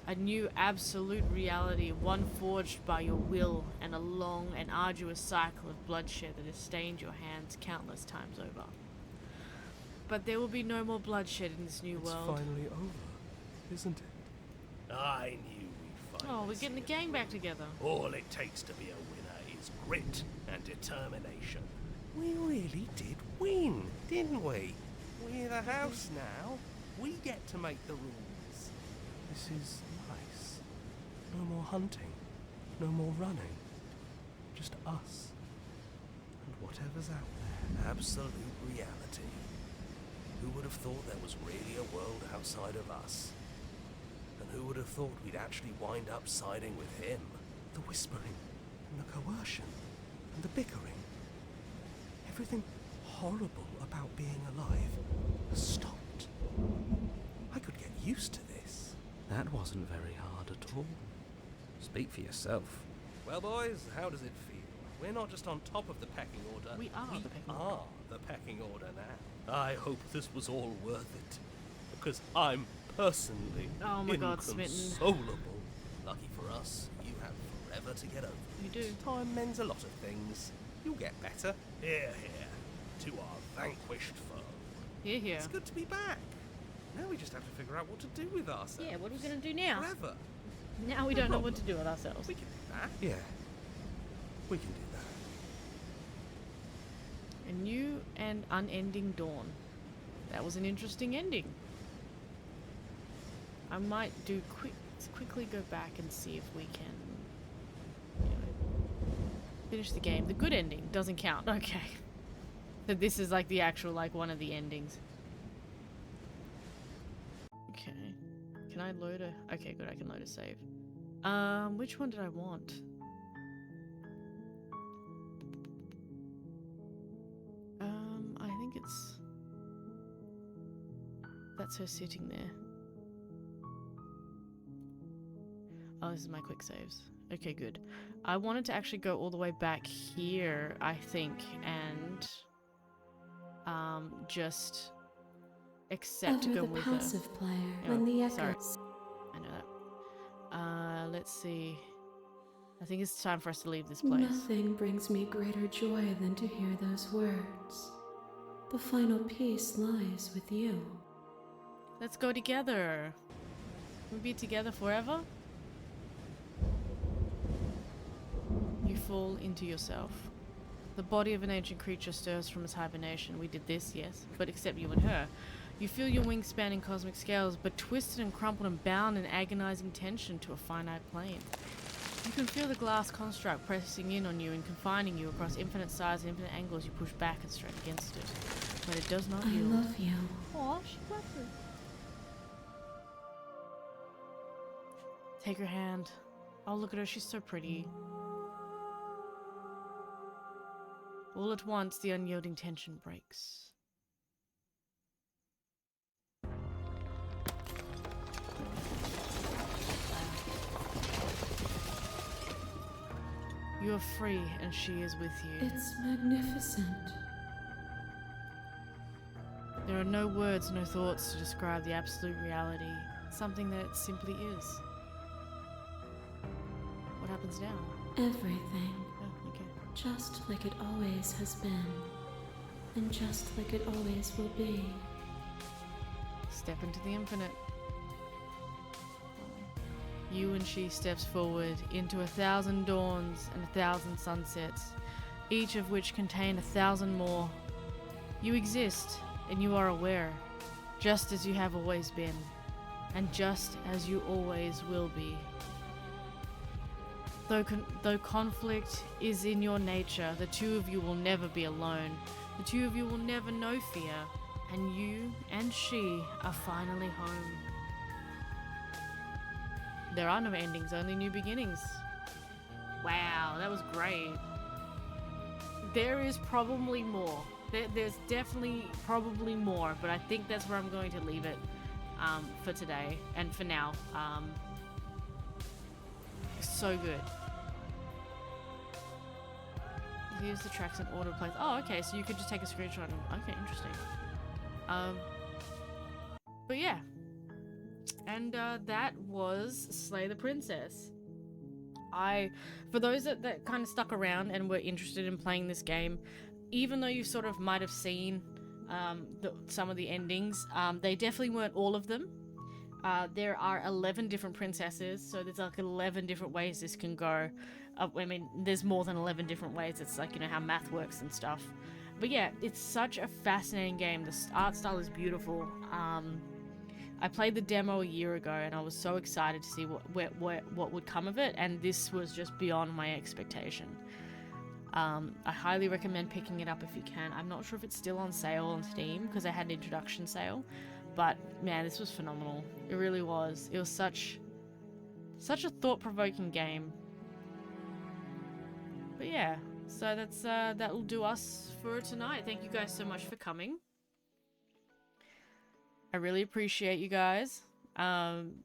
A new absolute reality, one forged by your will, and a long and arduous cycle of bloodshed that has stained your hands countless times over. But there will be no more bloodshed in this new world. It's finally over, isn't it? I knew we'd find Oh, we're getting the gang back together. All it takes to be a winner is grit and determination. We really did win, didn't we? We're the house now. We get to make the rules. This is nice. No more hunting. No more running. Just us. And whatever's out there. Absolute reality. Who would have thought there was really a world outside of us? And who would have thought we'd actually wind up siding with him? The whispering, and the coercion, and the bickering. Everything horrible about being alive has stopped. I could get used to this. That wasn't very hard at all. Speak for yourself. Well, boys, how does it feel? We're not just on top of the pecking order. We are the pecking order. are the pecking order now. I hope this was all worth it. Because I'm personally Oh my God, smitten. inconsolable. Lucky for us, you have forever to get over. You do. Time mends a lot of things. You'll get better. Here, here. To our vanquished foe. Here, here. It's good to be back. Now we just have to figure out what to do with ourselves. Yeah, what are we gonna do now? Forever. Now we No don't know what problem. to do with ourselves. We can do that. Yeah. We can do that. A new and unending dawn. That was an interesting ending. I might quickly go back and see if we can, you know, finish the game. The good ending doesn't count. Okay. So this is like the actual, like, one of the endings. Okay. Can I load a... Okay, good, I can load a save. Which one did I want? I think it's... That's her sitting there. Oh, this is my quick saves. Okay, good. I wanted to actually go all the way back here, I think, and just accept to Ever go the with passive her. player Oh, when the sorry. echoes. I know that. Let's see. I think it's time for us to leave this place. Nothing brings me greater joy than to hear those words. The final piece lies with you. Let's go together. We'll be together forever. You fall into yourself. The body of an ancient creature stirs from its hibernation. We did this, yes, but except you and her. You feel your wings spanning cosmic scales, but twisted and crumpled and bound in agonizing tension to a finite plane. You can feel the glass construct pressing in on you and confining you across infinite sides and infinite angles. You push back and strain against it. but it does not I yield. love you. Aw, she got her. Take her hand. Oh, look at her, she's so pretty. All at once, the unyielding tension breaks. You are free, and she is with you. It's magnificent. There are no words, no thoughts to describe the absolute reality. Something that simply is. What happens now? Everything. Oh, okay. Just like it always has been. And just like it always will be. Step into the infinite. You and she steps forward into 1,000 dawns and 1,000 sunsets, each of which contain 1,000 more. You exist, and you are aware, just as you have always been, and just as you always will be. Though conflict is in your nature, the two of you will never be alone. The two of you will never know fear, and you and she are finally home. There are no endings, only new beginnings. Wow, that was great. There is probably more. There's definitely probably more, but I think that's where I'm going to leave it for today and for now. So good. Here's the tracks in order place. Oh, okay, so you could just take a screenshot of. Okay, interesting. But yeah. And that was Slay the Princess. For those that kind of stuck around and were interested in playing this game, even though you sort of might have seen some of the endings, they definitely weren't all of them. There are 11 different princesses, so there's like 11 different ways this can go. I mean, there's more than 11 different ways. It's like, you know, how math works and stuff. But yeah, it's such a fascinating game. The art style is beautiful. I played the demo a year ago, and I was so excited to see what would come of it, and this was just beyond my expectation. I highly recommend picking it up if you can. I'm not sure if it's still on sale on Steam, because I had an introduction sale, but man, this was phenomenal. It really was. It was such a thought-provoking game. But yeah, so that'll do us for tonight. Thank you guys so much for coming. I really appreciate you guys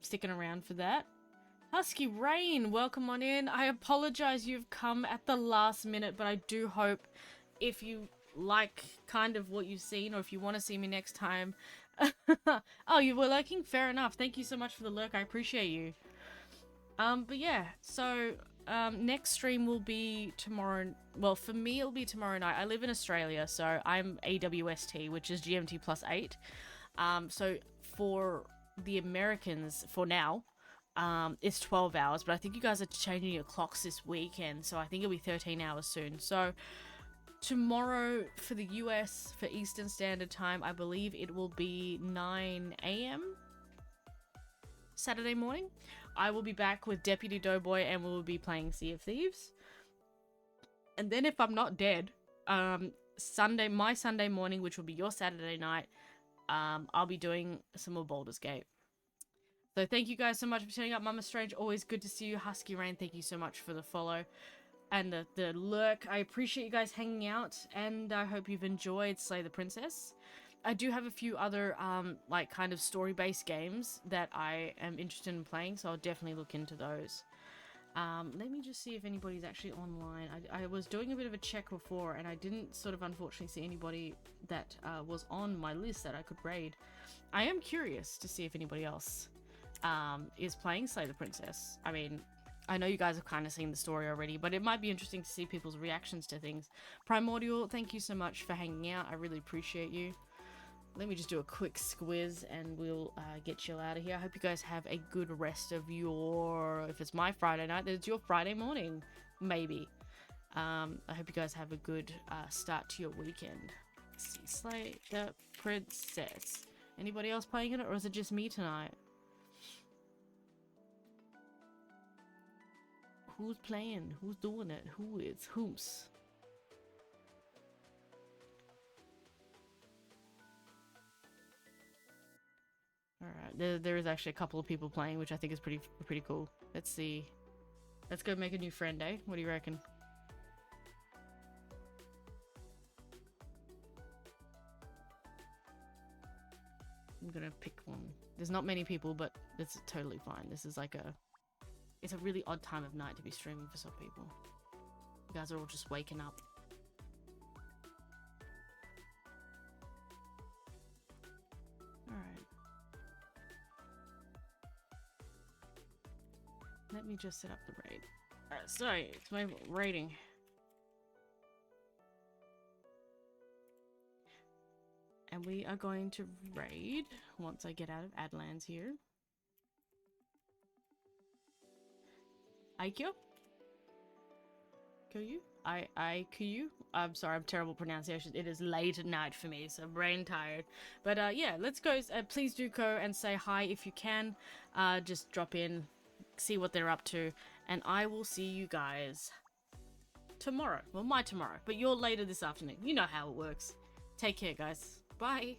sticking around for that. Husky Rain, welcome on in. I apologize you've come at the last minute, but I do hope if you like kind of what you've seen, or if you want to see me next time. Oh, you were lurking? Fair enough. Thank you so much for the lurk. I appreciate you. But yeah, so next stream will be tomorrow. Well, for me, it'll be tomorrow night. I live in Australia, so I'm AWST, which is GMT +8. So for the Americans, for now, it's 12 hours, but I think you guys are changing your clocks this weekend, so I think it'll be 13 hours soon. So tomorrow for the US, for Eastern Standard Time, I believe it will be 9 a.m. Saturday morning. I will be back with Deputy Doughboy, and we will be playing Sea of Thieves. And then if I'm not dead, my Sunday morning, which will be your Saturday night, I'll be doing some more Baldur's Gate. So thank you guys so much for turning up. Mama Strange, always good to see you. Husky Rain, thank you so much for the follow and the lurk. I appreciate you guys hanging out, and I hope you've enjoyed Slay the Princess. I do have a few other like kind of story-based games that I am interested in playing, so I'll definitely look into those. Let me just see if anybody's actually online. I was doing a bit of a check before, and I didn't sort of unfortunately see anybody that was on my list that I could raid. I am curious to see if anybody else is playing Slay the Princess. I mean, I know you guys have kind of seen the story already, but it might be interesting to see people's reactions to things. Primordial, thank you so much for hanging out. I really appreciate you. Let me just do a quick squiz and we'll get you out of here. I hope you guys have a good rest of your... If it's my Friday night, then it's your Friday morning, maybe. I hope you guys have a good start to your weekend. Let's see, Slay the Princess. Anybody else playing it, or is it just me tonight? Who's playing? Who's doing it? Who is? Who's? Alright, there is actually a couple of people playing, which I think is pretty cool. Let's see. Let's go make a new friend, eh? What do you reckon? I'm gonna pick one. There's not many people, but it's totally fine. This is like it's a really odd time of night to be streaming for some people. You guys are all just waking up. Alright. Let me just set up the raid. Alright, sorry, it's my raiding. And we are going to raid once I get out of Adlands here. Aikyo? Kyu? Aikyu? I'm sorry, I'm terrible pronunciation. It is late at night for me, so I'm brain tired. But yeah, let's go. Please do go and say hi if you can. Just drop in, see what they're up to, and I will see you guys tomorrow. Well, my tomorrow, but you're later this afternoon. You know how it works. Take care, guys. Bye.